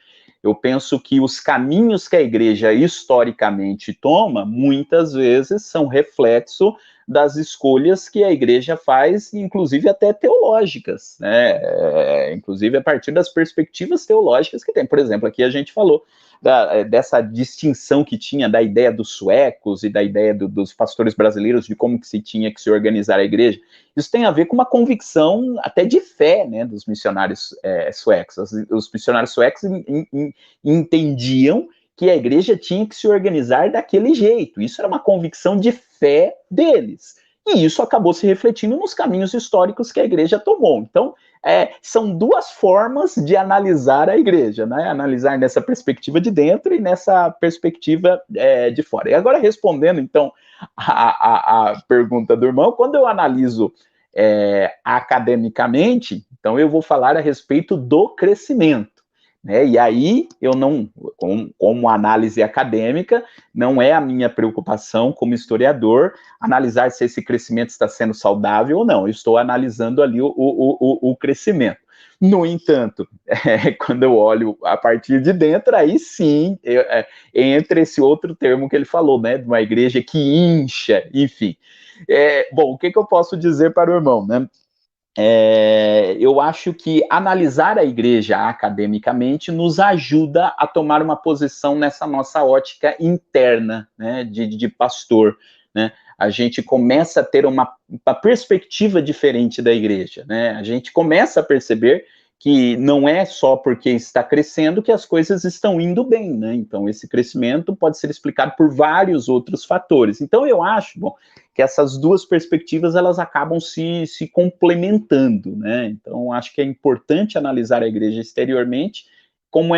Eu penso que os caminhos que a igreja historicamente toma, muitas vezes são reflexo das escolhas que a igreja faz, inclusive até teológicas, né? Inclusive a partir das perspectivas teológicas que tem. Por exemplo, aqui a gente falou dessa distinção que tinha da ideia dos suecos e da ideia dos pastores brasileiros de como que se tinha que se organizar a igreja. Isso tem a ver com uma convicção até de fé, né, dos missionários suecos. Os missionários suecos entendiam que a igreja tinha que se organizar daquele jeito. Isso era uma convicção de fé deles. E isso acabou se refletindo nos caminhos históricos que a igreja tomou. Então, são duas formas de analisar a igreja, né? Analisar nessa perspectiva de dentro e nessa perspectiva de fora. E agora, respondendo, então, a pergunta do irmão, quando eu analiso academicamente, então eu vou falar a respeito do crescimento. Né? E aí, eu não, como análise acadêmica, não é a minha preocupação como historiador analisar se esse crescimento está sendo saudável ou não. Eu estou analisando ali o crescimento. No entanto, quando eu olho a partir de dentro, aí sim entra esse outro termo que ele falou, né? De uma igreja que incha, enfim. Bom, o que eu posso dizer para o irmão, né? Eu acho que analisar a igreja academicamente nos ajuda a tomar uma posição nessa nossa ótica interna, né, de pastor, né? A gente começa a ter uma perspectiva diferente da igreja, né? A gente começa a perceber que não é só porque está crescendo que as coisas estão indo bem, né? Então, esse crescimento pode ser explicado por vários outros fatores. Então, eu acho, bom, que essas duas perspectivas elas acabam se complementando, né? Então, acho que é importante analisar a igreja exteriormente, como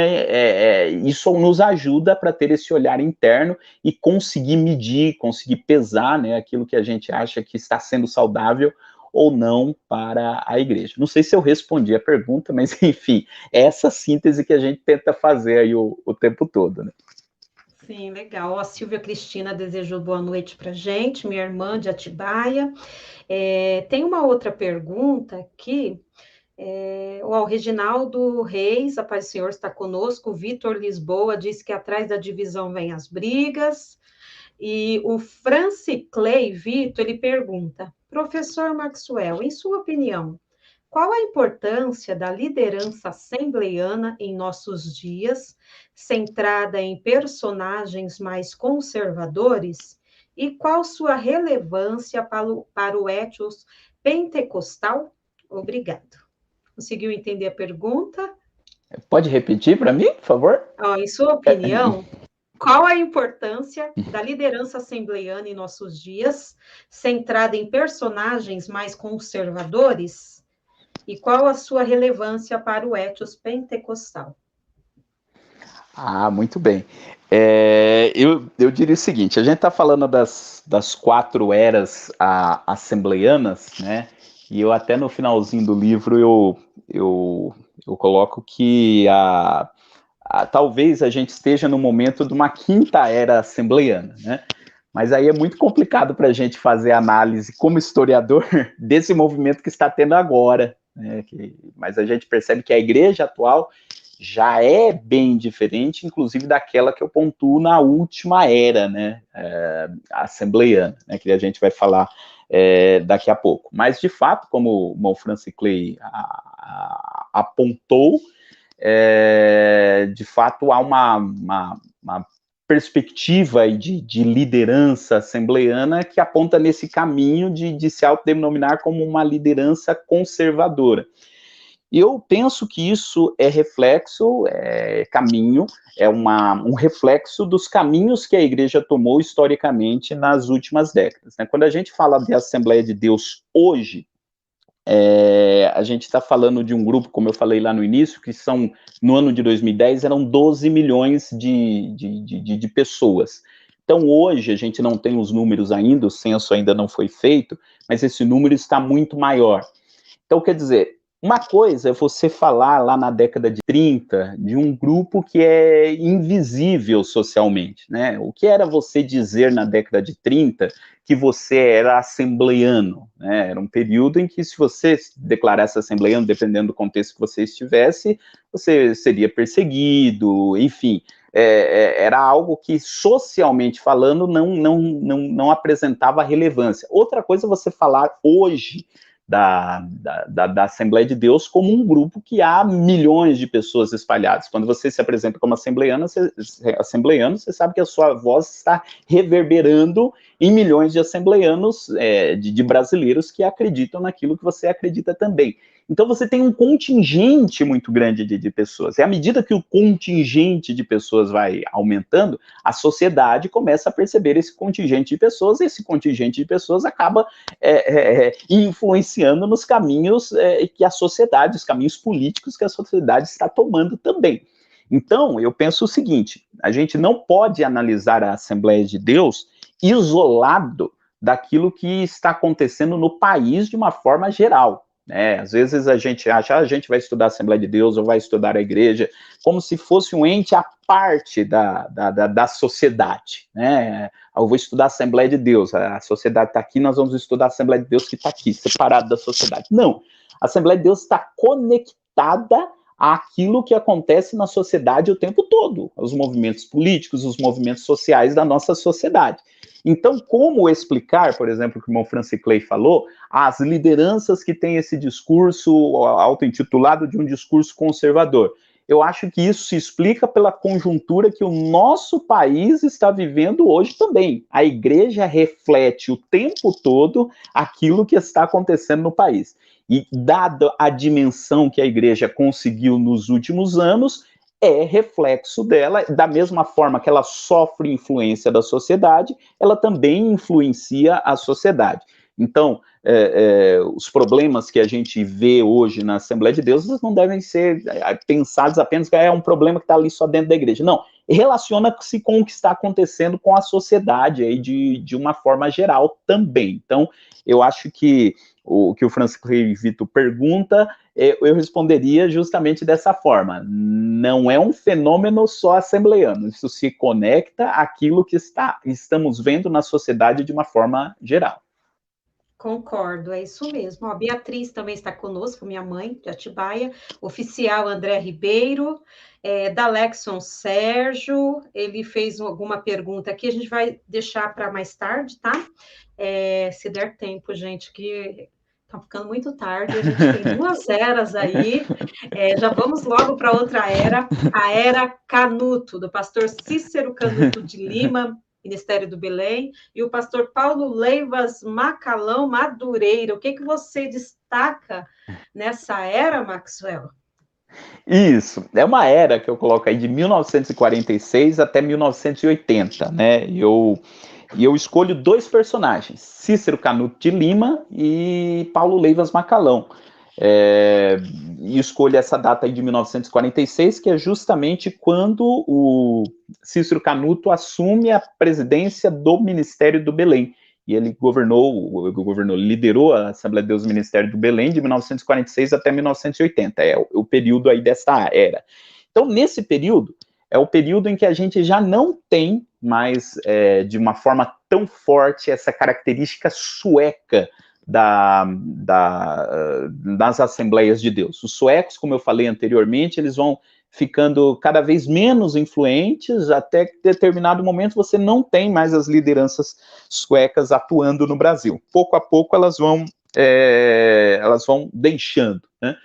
isso nos ajuda para ter esse olhar interno e conseguir medir, conseguir pesar, né, aquilo que a gente acha que está sendo saudável ou não para a igreja. Não sei se eu respondi a pergunta, mas enfim, é essa síntese que a gente tenta fazer aí o tempo todo, né? Sim, legal. A Silvia Cristina desejou boa noite para gente, minha irmã de Atibaia. Tem uma outra pergunta aqui. O Reginaldo Reis, a paz do Senhor está conosco. O Vitor Lisboa disse que atrás da divisão vem as brigas. E o Francis Clay Vito, ele pergunta, professor Maxwell, em sua opinião, qual a importância da liderança assembleiana em nossos dias, centrada em personagens mais conservadores? E qual sua relevância para o ethos pentecostal? Obrigado. Conseguiu entender a pergunta? Pode repetir para mim, por favor? Em sua opinião, qual a importância da liderança assembleiana em nossos dias, centrada em personagens mais conservadores? E qual a sua relevância para o ethos pentecostal? Muito bem. Eu diria o seguinte, a gente está falando das 4 eras assembleianas, né? E eu até no finalzinho do livro eu coloco que talvez a gente esteja no momento de uma 5ª era assembleiana, né? Mas aí é muito complicado para a gente fazer análise como historiador desse movimento que está tendo agora, né? Mas a gente percebe que a igreja atual já é bem diferente, inclusive daquela que eu pontuo na última era, né, assembleiana, né, que a gente vai falar daqui a pouco. Mas, de fato, como o Francis Clay apontou, de fato há uma perspectiva de liderança assembleiana que aponta nesse caminho de se autodenominar como uma liderança conservadora. E eu penso que isso é reflexo, caminho, um reflexo dos caminhos que a igreja tomou historicamente nas últimas décadas, né? Quando a gente fala de Assembleia de Deus hoje, a gente está falando de um grupo, como eu falei lá no início, que no ano de 2010, eram 12 milhões de pessoas. Então, hoje, a gente não tem os números ainda, o censo ainda não foi feito, mas esse número está muito maior. Então, quer dizer, uma coisa é você falar lá na década de 30 de um grupo que é invisível socialmente, né? O que era você dizer na década de 30 que você era assembleiano, né? Era um período em que, se você declarasse assembleiano, dependendo do contexto que você estivesse, você seria perseguido, enfim. Era algo que, socialmente falando, não apresentava relevância. Outra coisa é você falar hoje da Assembleia de Deus como um grupo que há milhões de pessoas espalhadas. Quando você se apresenta como assembleiano, você sabe que a sua voz está reverberando em milhões de assembleianos, de brasileiros que acreditam naquilo que você acredita também. Então você tem um contingente muito grande de pessoas. E à medida que o contingente de pessoas vai aumentando, a sociedade começa a perceber esse contingente de pessoas, e esse contingente de pessoas acaba influenciando nos caminhos que a sociedade, os caminhos políticos que a sociedade está tomando também. Então, eu penso o seguinte, a gente não pode analisar a Assembleia de Deus isolado daquilo que está acontecendo no país de uma forma geral. Às vezes a gente acha, a gente vai estudar a Assembleia de Deus ou vai estudar a igreja, como se fosse um ente à parte da sociedade, né? Eu vou estudar a Assembleia de Deus, a sociedade está aqui, nós vamos estudar a Assembleia de Deus que está aqui, separado da sociedade. Não, a Assembleia de Deus está conectada àquilo que acontece na sociedade o tempo todo, os movimentos políticos, os movimentos sociais da nossa sociedade. Então, como explicar, por exemplo, o que o irmão Francis Clay falou, as lideranças que têm esse discurso auto-intitulado de um discurso conservador? Eu acho que isso se explica pela conjuntura que o nosso país está vivendo hoje também. A igreja reflete o tempo todo aquilo que está acontecendo no país. E, dada a dimensão que a igreja conseguiu nos últimos anos, é reflexo dela, da mesma forma que ela sofre influência da sociedade, ela também influencia a sociedade. Então, os problemas que a gente vê hoje na Assembleia de Deus não devem ser pensados apenas que é um problema que está ali só dentro da igreja. Não, relaciona-se com o que está acontecendo com a sociedade aí de uma forma geral também. Então, eu acho que o que o Francis Clay Vito pergunta, eu responderia justamente dessa forma. Não é um fenômeno só assembleiano, isso se conecta àquilo que estamos vendo na sociedade de uma forma geral. Concordo, é isso mesmo. Ó, Beatriz também está conosco, minha mãe, de Atibaia. Oficial André Ribeiro, da Lexon Sérgio, ele fez alguma pergunta aqui, a gente vai deixar para mais tarde, tá? Se der tempo, gente, que tá ficando muito tarde, a gente tem 2 eras aí, já vamos logo para outra era, a era Canuto, do pastor Cícero Canuto de Lima, Ministério do Belém, e o pastor Paulo Leivas Macalão Madureira. O que você destaca nessa era, Maxwell? Isso, é uma era que eu coloco aí de 1946 até 1980, né? E eu escolho 2 personagens, Cícero Canuto de Lima e Paulo Leivas Macalão. E escolho essa data aí de 1946, que é justamente quando o Cícero Canuto assume a presidência do Ministério do Belém. E ele liderou a Assembleia de Deus do Ministério do Belém de 1946 até 1980, é o período aí dessa era. Então, nesse período, é o período em que a gente já não tem mais, de uma forma tão forte, essa característica sueca das Assembleias de Deus. Os suecos, como eu falei anteriormente, eles vão ficando cada vez menos influentes, até que em determinado momento você não tem mais as lideranças suecas atuando no Brasil. Pouco a pouco elas vão deixando, né,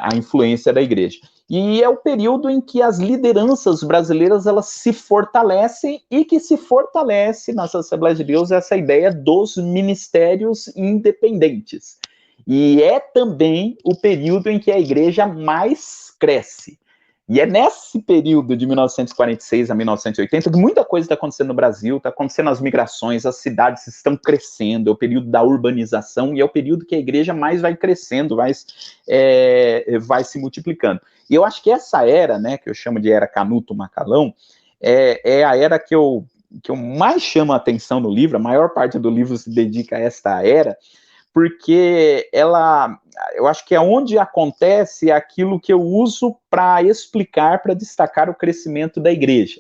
a influência da igreja. E é o período em que as lideranças brasileiras elas se fortalecem e que se fortalece nas Assembleias de Deus essa ideia dos ministérios independentes. E é também o período em que a igreja mais cresce. E é nesse período de 1946 a 1980 que muita coisa está acontecendo no Brasil, está acontecendo as migrações, as cidades estão crescendo, é o período da urbanização e é o período que a igreja mais vai crescendo, vai se multiplicando. E eu acho que essa era, né, que eu chamo de era Canuto Macalão, é a era que eu mais chamo a atenção no livro, a maior parte do livro se dedica a esta era, porque eu acho que é onde acontece aquilo que eu uso para explicar, para destacar o crescimento da igreja.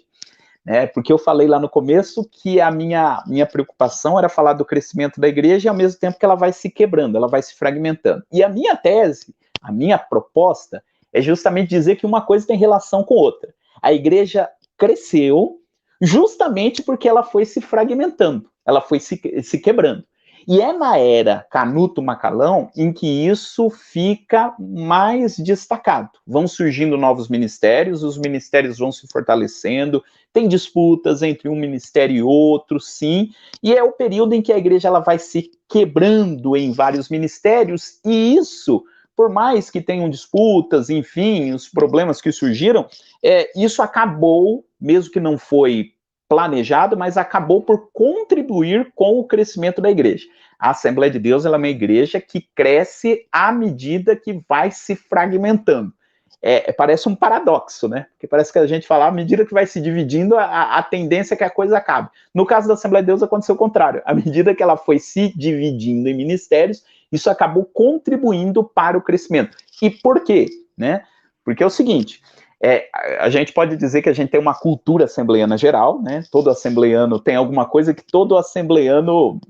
Né? Porque eu falei lá no começo que a minha preocupação era falar do crescimento da igreja e ao mesmo tempo que ela vai se quebrando, ela vai se fragmentando. E a minha tese, a minha proposta, é justamente dizer que uma coisa tem relação com outra. A igreja cresceu justamente porque ela foi se fragmentando, ela foi se quebrando. E é na era Canuto Macalão em que isso fica mais destacado. Vão surgindo novos ministérios, os ministérios vão se fortalecendo, tem disputas entre um ministério e outro, sim, e é o período em que a igreja ela vai se quebrando em vários ministérios, e isso, por mais que tenham disputas, enfim, os problemas que surgiram, isso acabou, mesmo que não foi planejado, mas acabou por contribuir com o crescimento da igreja. A Assembleia de Deus ela é uma igreja que cresce à medida que vai se fragmentando. Parece um paradoxo, né? Porque parece que a gente fala, à medida que vai se dividindo, a tendência é que a coisa acabe. No caso da Assembleia de Deus, aconteceu o contrário. À medida que ela foi se dividindo em ministérios, isso acabou contribuindo para o crescimento. E por quê? Né? Porque é o seguinte, a gente pode dizer que a gente tem uma cultura assembleiana geral, né? Todo assembleiano tem alguma coisa que todo assembleiano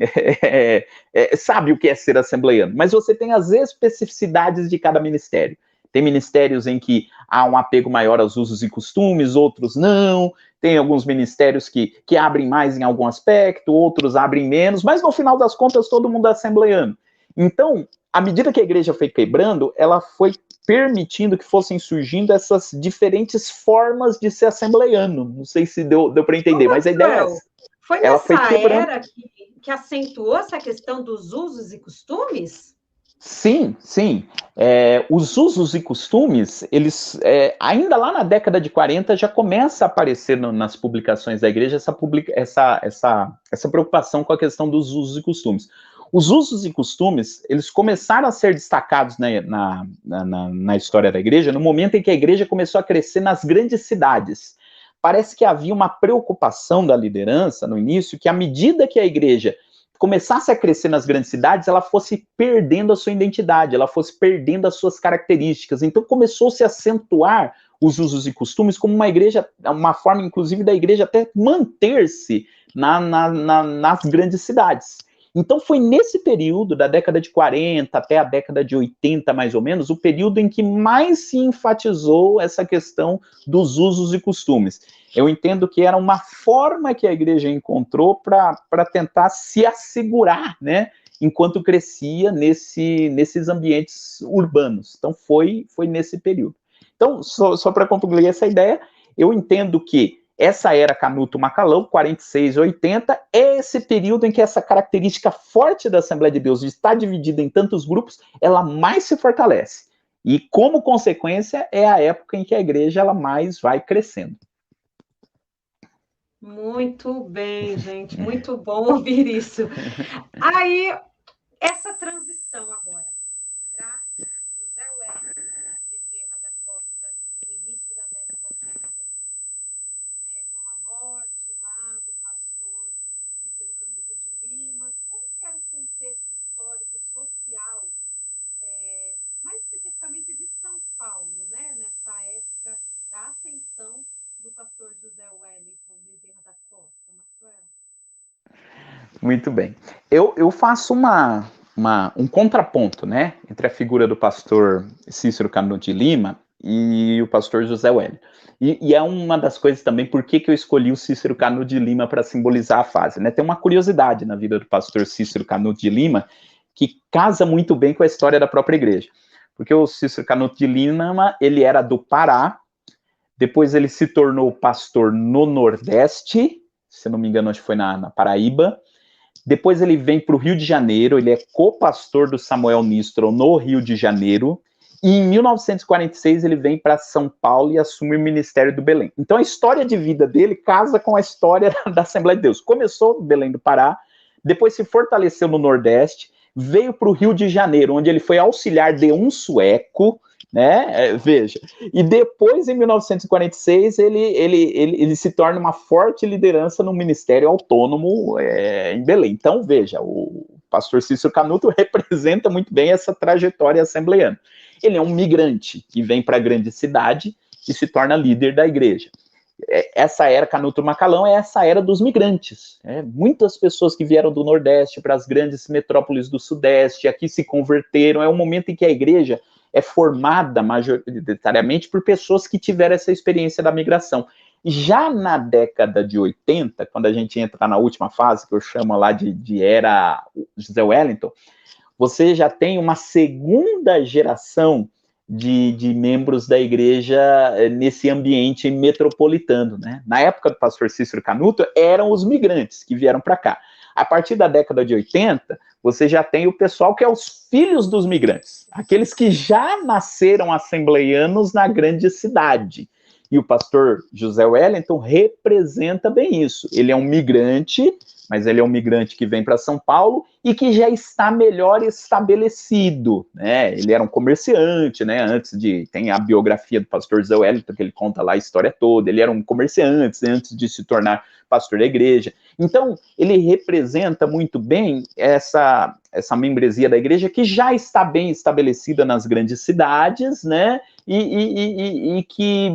sabe o que é ser assembleiano, mas você tem as especificidades de cada ministério. Tem ministérios em que há um apego maior aos usos e costumes, outros não. Tem alguns ministérios que abrem mais em algum aspecto, outros abrem menos, mas no final das contas todo mundo é assembleiano. Então, à medida que a igreja foi quebrando, ela foi permitindo que fossem surgindo essas diferentes formas de ser assembleiano. Não sei se deu para entender, mas a ideia é essa. Foi nessa era que acentuou essa questão dos usos e costumes? Sim, sim. Os usos e costumes, eles, ainda lá na década de 40, já começa a aparecer nas publicações da igreja essa preocupação com a questão dos usos e costumes. Os usos e costumes, eles começaram a ser destacados na história da igreja no momento em que a igreja começou a crescer nas grandes cidades. Parece que havia uma preocupação da liderança no início, que à medida que a igreja começasse a crescer nas grandes cidades, ela fosse perdendo a sua identidade, ela fosse perdendo as suas características. Então começou-se a acentuar os usos e costumes como uma forma, inclusive, da igreja até manter-se nas grandes cidades. Então foi nesse período, da década de 40 até a década de 80, mais ou menos, o período em que mais se enfatizou essa questão dos usos e costumes. Eu entendo que era uma forma que a igreja encontrou para tentar se assegurar, né, enquanto crescia nesses ambientes urbanos. Então foi nesse período. Então, só para concluir essa ideia, eu entendo que essa era Canuto Macalão, 46 e 80, é esse período em que essa característica forte da Assembleia de Deus, de estar dividida em tantos grupos, ela mais se fortalece. E, como consequência, é a época em que a igreja ela mais vai crescendo. Muito bem, gente. Muito bom ouvir isso. Aí, essa transição agora para José Wellington Bezerra da Costa, no início da década de 80. Com a morte lá do pastor Cícero Canuto de Lima, como que era o contexto histórico, social, mais especificamente de São Paulo, né, nessa época da ascensão do pastor José Wellington Bezerra da Costa, Maxwell? Muito bem. Eu faço um contraponto, né, entre a figura do pastor Cícero Canuto de Lima e o pastor José Wellington. E é uma das coisas também por que eu escolhi o Cícero Canuto de Lima para simbolizar a fase, né? Tem uma curiosidade na vida do pastor Cícero Canuto de Lima que casa muito bem com a história da própria igreja. Porque o Cícero Canuto de Lima, ele era do Pará, depois ele se tornou pastor no Nordeste, se não me engano, acho que foi na Paraíba. Depois ele vem para o Rio de Janeiro, ele é co-pastor do Samuel Nistro no Rio de Janeiro, e em 1946 ele vem para São Paulo e assume o Ministério do Belém. Então a história de vida dele casa com a história da Assembleia de Deus. Começou no Belém do Pará, depois se fortaleceu no Nordeste, veio para o Rio de Janeiro, onde ele foi auxiliar de um sueco, né? Veja. E depois, em 1946, ele se torna uma forte liderança no Ministério Autônomo em Belém. Então, veja, o pastor Cícero Canuto representa muito bem essa trajetória assembleana. Ele é um migrante que vem para a grande cidade e se torna líder da igreja. Essa era, Canuto Macalão, é essa era dos migrantes. Muitas pessoas que vieram do Nordeste para as grandes metrópoles do Sudeste, aqui se converteram. É um momento em que a igreja é formada majoritariamente por pessoas que tiveram essa experiência da migração. Já na década de 80, quando a gente entra na última fase, que eu chamo lá de era José Wellington, você já tem uma segunda geração de membros da igreja nesse ambiente metropolitano, né? Na época do pastor Cícero Canuto, eram os migrantes que vieram para cá. A partir da década de 80, você já tem o pessoal que é os filhos dos migrantes, aqueles que já nasceram assembleianos na grande cidade. E o pastor José Wellington representa bem isso. Ele é um migrante, mas ele é um migrante que vem para São Paulo e que já está melhor estabelecido, né? Ele era um comerciante, né? Tem a biografia do pastor José Wellington, que ele conta lá a história toda. Ele era um comerciante antes de se tornar pastor da igreja. Então, ele representa muito bem essa membresia da igreja que já está bem estabelecida nas grandes cidades, né? E que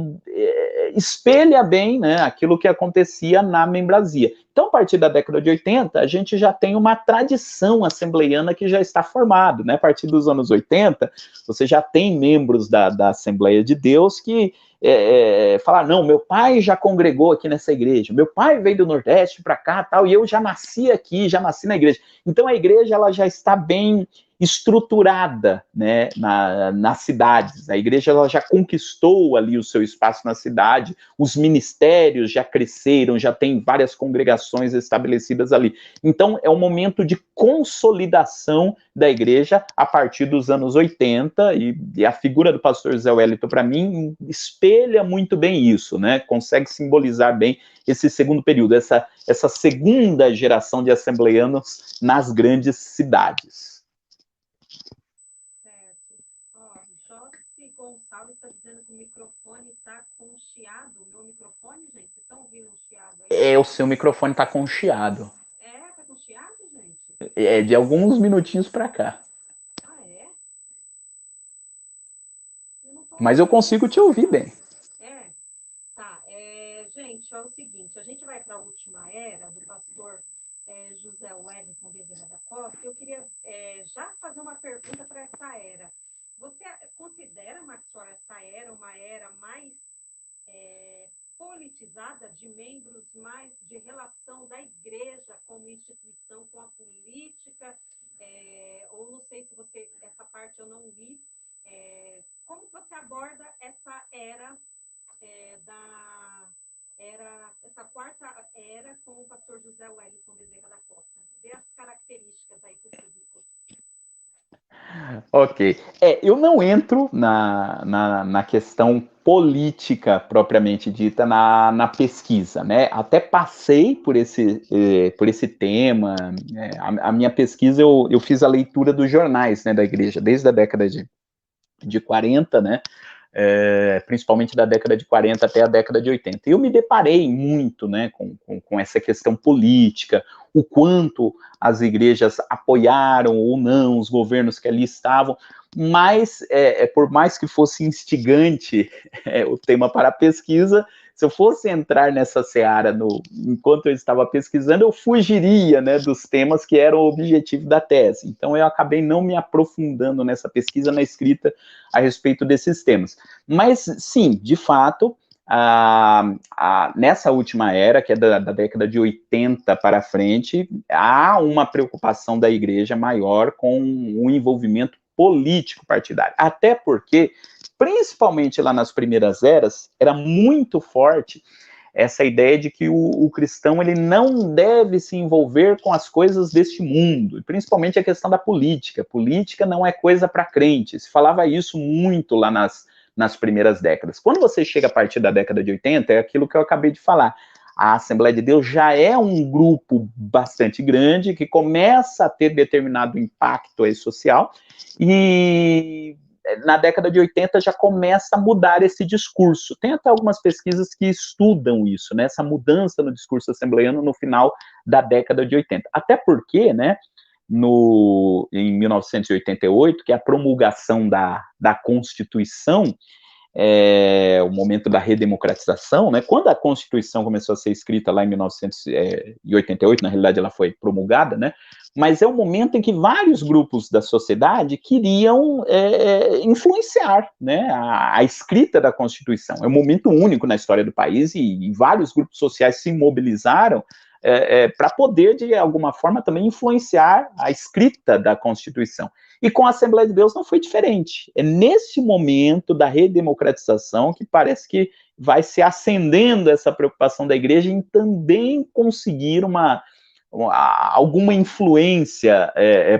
espelha bem, né, aquilo que acontecia na membresia. Então, a partir da década de 80, a gente já tem uma tradição assembleiana que já está formada, né? A partir dos anos 80, você já tem membros da Assembleia de Deus que falaram, não, meu pai já congregou aqui nessa igreja, meu pai veio do Nordeste para cá, tal, e eu já nasci aqui, já nasci na igreja. Então, a igreja ela já está bem estruturada, né, nas cidades. A igreja ela já conquistou ali o seu espaço na cidade, os ministérios já cresceram, já tem várias congregações estabelecidas ali. Então, é um momento de consolidação da igreja a partir dos anos 80, e a figura do pastor José Wellington, para mim, espelha muito bem isso, né? Consegue simbolizar bem esse segundo período, essa segunda geração de assembleianos nas grandes cidades. Gonçalves está dizendo que o microfone está com chiado. O meu microfone, gente, vocês estão ouvindo um chiado aí? O seu microfone está com chiado. Tá com chiado, gente? De alguns minutinhos para cá. Ah, é? Mas eu consigo te ouvir bem. Tá. Gente, é o seguinte, a gente vai para a última era do pastor José Wellington Bezerra da senhora Wellington Bezerra da Costa? Dê as características aí para o público. Ok. Eu não entro na questão política propriamente dita na pesquisa, né? Até passei por esse tema. A minha pesquisa, eu fiz a leitura dos jornais, né, da igreja, desde a década de 40, né? Principalmente da década de 40 até a década de 80. Eu me deparei muito, né, com essa questão política, o quanto as igrejas apoiaram ou não os governos que ali estavam, mas por mais que fosse instigante o tema para a pesquisa, se eu fosse entrar nessa seara enquanto eu estava pesquisando, eu fugiria, né, dos temas que eram o objetivo da tese. Então, eu acabei não me aprofundando nessa pesquisa, na escrita a respeito desses temas. Mas, sim, de fato, nessa última era, que é da década de 80 para frente, há uma preocupação da igreja maior com o envolvimento político partidário. Até porque, principalmente lá nas primeiras eras, era muito forte essa ideia de que o cristão ele não deve se envolver com as coisas deste mundo, principalmente a questão da política. Política não é coisa para crente. Se falava isso muito lá nas primeiras décadas. Quando você chega a partir da década de 80, é aquilo que eu acabei de falar. A Assembleia de Deus já é um grupo bastante grande, que começa a ter determinado impacto aí social, e na década de 80 já começa a mudar esse discurso. Tem até algumas pesquisas que estudam isso, né, essa mudança no discurso assembleiano no final da década de 80. Até porque, né, em 1988, que é a promulgação da Constituição, o momento da redemocratização, né? Quando a Constituição começou a ser escrita lá em 1988, na realidade ela foi promulgada, né? Mas é o momento em que vários grupos da sociedade queriam influenciar, né, a escrita da Constituição. É um momento único na história do país e vários grupos sociais se mobilizaram para poder, de alguma forma, também influenciar a escrita da Constituição. E com a Assembleia de Deus não foi diferente. É nesse momento da redemocratização que parece que vai se acendendo essa preocupação da igreja em também conseguir alguma influência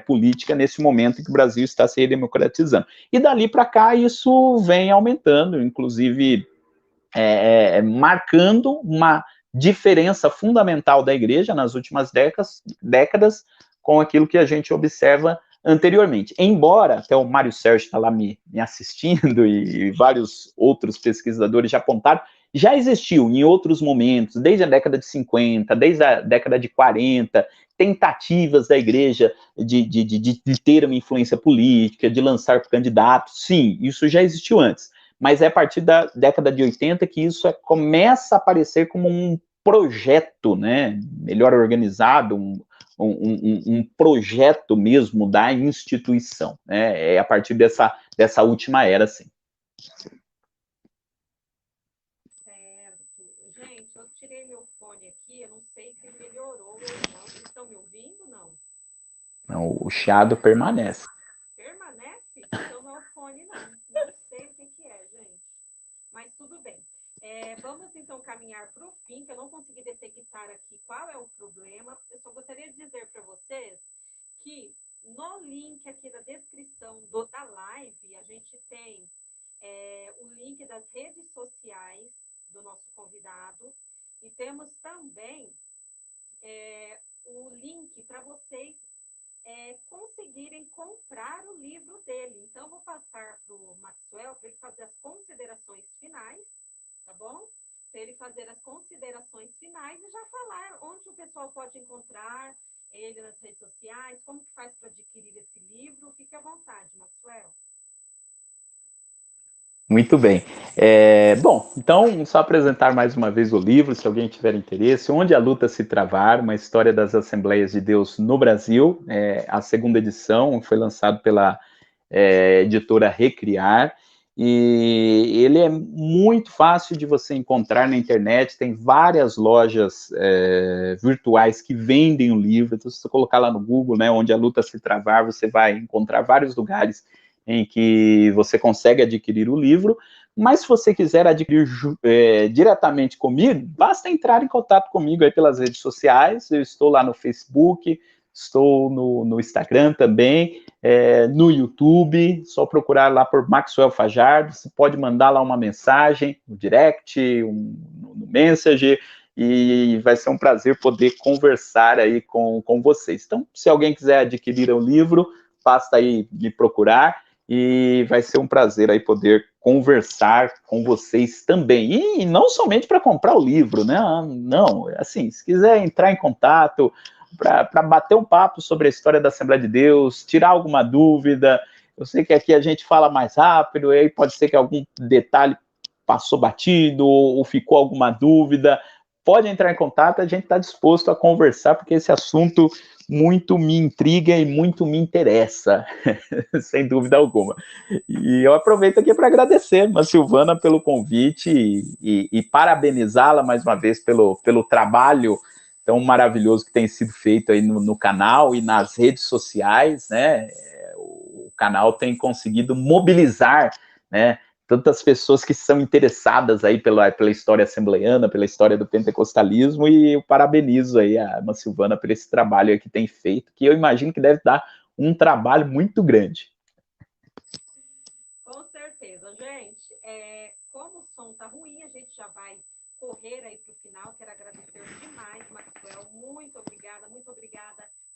política nesse momento em que o Brasil está se redemocratizando. E dali para cá isso vem aumentando, inclusive marcando uma diferença fundamental da igreja nas últimas décadas com aquilo que a gente observa anteriormente. Embora, até o Mário Sérgio está lá me assistindo e vários outros pesquisadores já apontaram, já existiu em outros momentos, desde a década de 50, desde a década de 40, tentativas da igreja de ter uma influência política, de lançar candidatos. Sim, isso já existiu antes. Mas é a partir da década de 80 que isso começa a aparecer como um projeto, né, melhor organizado, um projeto mesmo da instituição, né, a partir dessa última era, sim. Certo. Gente, eu tirei meu fone aqui, eu não sei se melhorou ou não. Vocês estão me ouvindo, não? Não, o chiado permanece. Permanece? Então não é o fone, não. Não sei o que é, gente. Mas tudo bem. Vamos então caminhar para o fim, que eu não consegui detectar aqui qual é o problema. Eu só gostaria de dizer para vocês que no link aqui da descrição da live, a gente tem o link das redes sociais do nosso convidado e temos também o link para vocês conseguirem comprar o livro dele. Então, eu vou passar para o Maxwell para ele fazer as considerações finais, tá bom? Para ele fazer as considerações finais e já falar onde o pessoal pode encontrar ele nas redes sociais, como que faz para adquirir esse livro. Fique à vontade, Maxwell. Muito bem. Bom, então, só apresentar mais uma vez o livro, se alguém tiver interesse, Onde a Luta se Travar, uma história das Assembleias de Deus no Brasil, a segunda edição, foi lançado pela editora Recriar, e ele é muito fácil de você encontrar na internet, tem várias lojas virtuais que vendem o livro, então se você colocar lá no Google, né, Onde a Luta se Travar, você vai encontrar vários lugares em que você consegue adquirir o livro, Mas se você quiser adquirir diretamente comigo, basta entrar em contato comigo aí pelas redes sociais. Eu estou lá no Facebook, estou no Instagram também, no YouTube, só procurar lá por Maxwell Fajardo. Você pode mandar lá uma mensagem no direct, no Messenger, e vai ser um prazer poder conversar aí com vocês. Então, se alguém quiser adquirir o livro, basta aí me procurar, e vai ser um prazer aí poder conversar com vocês também. E não somente para comprar o livro, né? Não, assim, se quiser entrar em contato para bater um papo sobre a história da Assembleia de Deus, tirar alguma dúvida. Eu sei que aqui a gente fala mais rápido, e aí pode ser que algum detalhe passou batido ou ficou alguma dúvida. Pode entrar em contato, a gente está disposto a conversar, porque esse assunto muito me intriga e muito me interessa, sem dúvida alguma. E eu aproveito aqui para agradecer a Silvana pelo convite e parabenizá-la mais uma vez pelo trabalho tão maravilhoso que tem sido feito aí no canal e nas redes sociais, né? O canal tem conseguido mobilizar, né, tantas pessoas que são interessadas aí pela história assembleiana, pela história do pentecostalismo, e eu parabenizo aí a irmã Silvana por esse trabalho aí que tem feito, que eu imagino que deve dar um trabalho muito grande. Com certeza, gente. Como o som tá ruim, a gente já vai correr aí para o final. Quero agradecer demais, Maxwell. Muito obrigada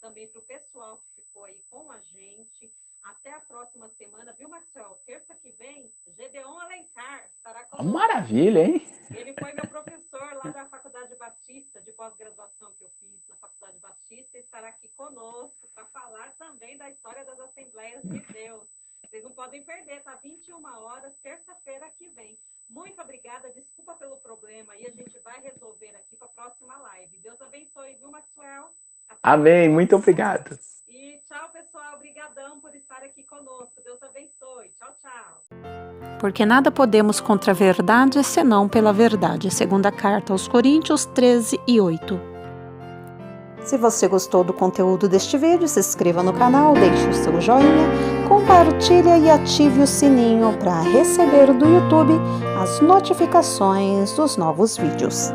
também para o pessoal que ficou aí com a gente. Até a próxima semana, viu, Maxwell? Terça que vem, Gedeon Alencar estará conosco. Maravilha, hein? Ele foi meu professor lá da Faculdade Batista, de pós-graduação que eu fiz na Faculdade Batista, e estará aqui conosco para falar também da história das Assembleias de Deus. Vocês não podem perder, tá? 21 horas, terça-feira que vem. Muito obrigada, desculpa pelo problema, e a gente vai resolver aqui para a próxima live. Deus abençoe, viu, Maxwell? Amém, muito obrigado. E tchau, pessoal, obrigadão por estar aqui conosco. Deus abençoe. Tchau, tchau. Porque nada podemos contra a verdade, senão pela verdade. Segunda carta aos Coríntios 13:8. Se você gostou do conteúdo deste vídeo, se inscreva no canal, deixe o seu joinha, compartilhe e ative o sininho para receber do YouTube as notificações dos novos vídeos.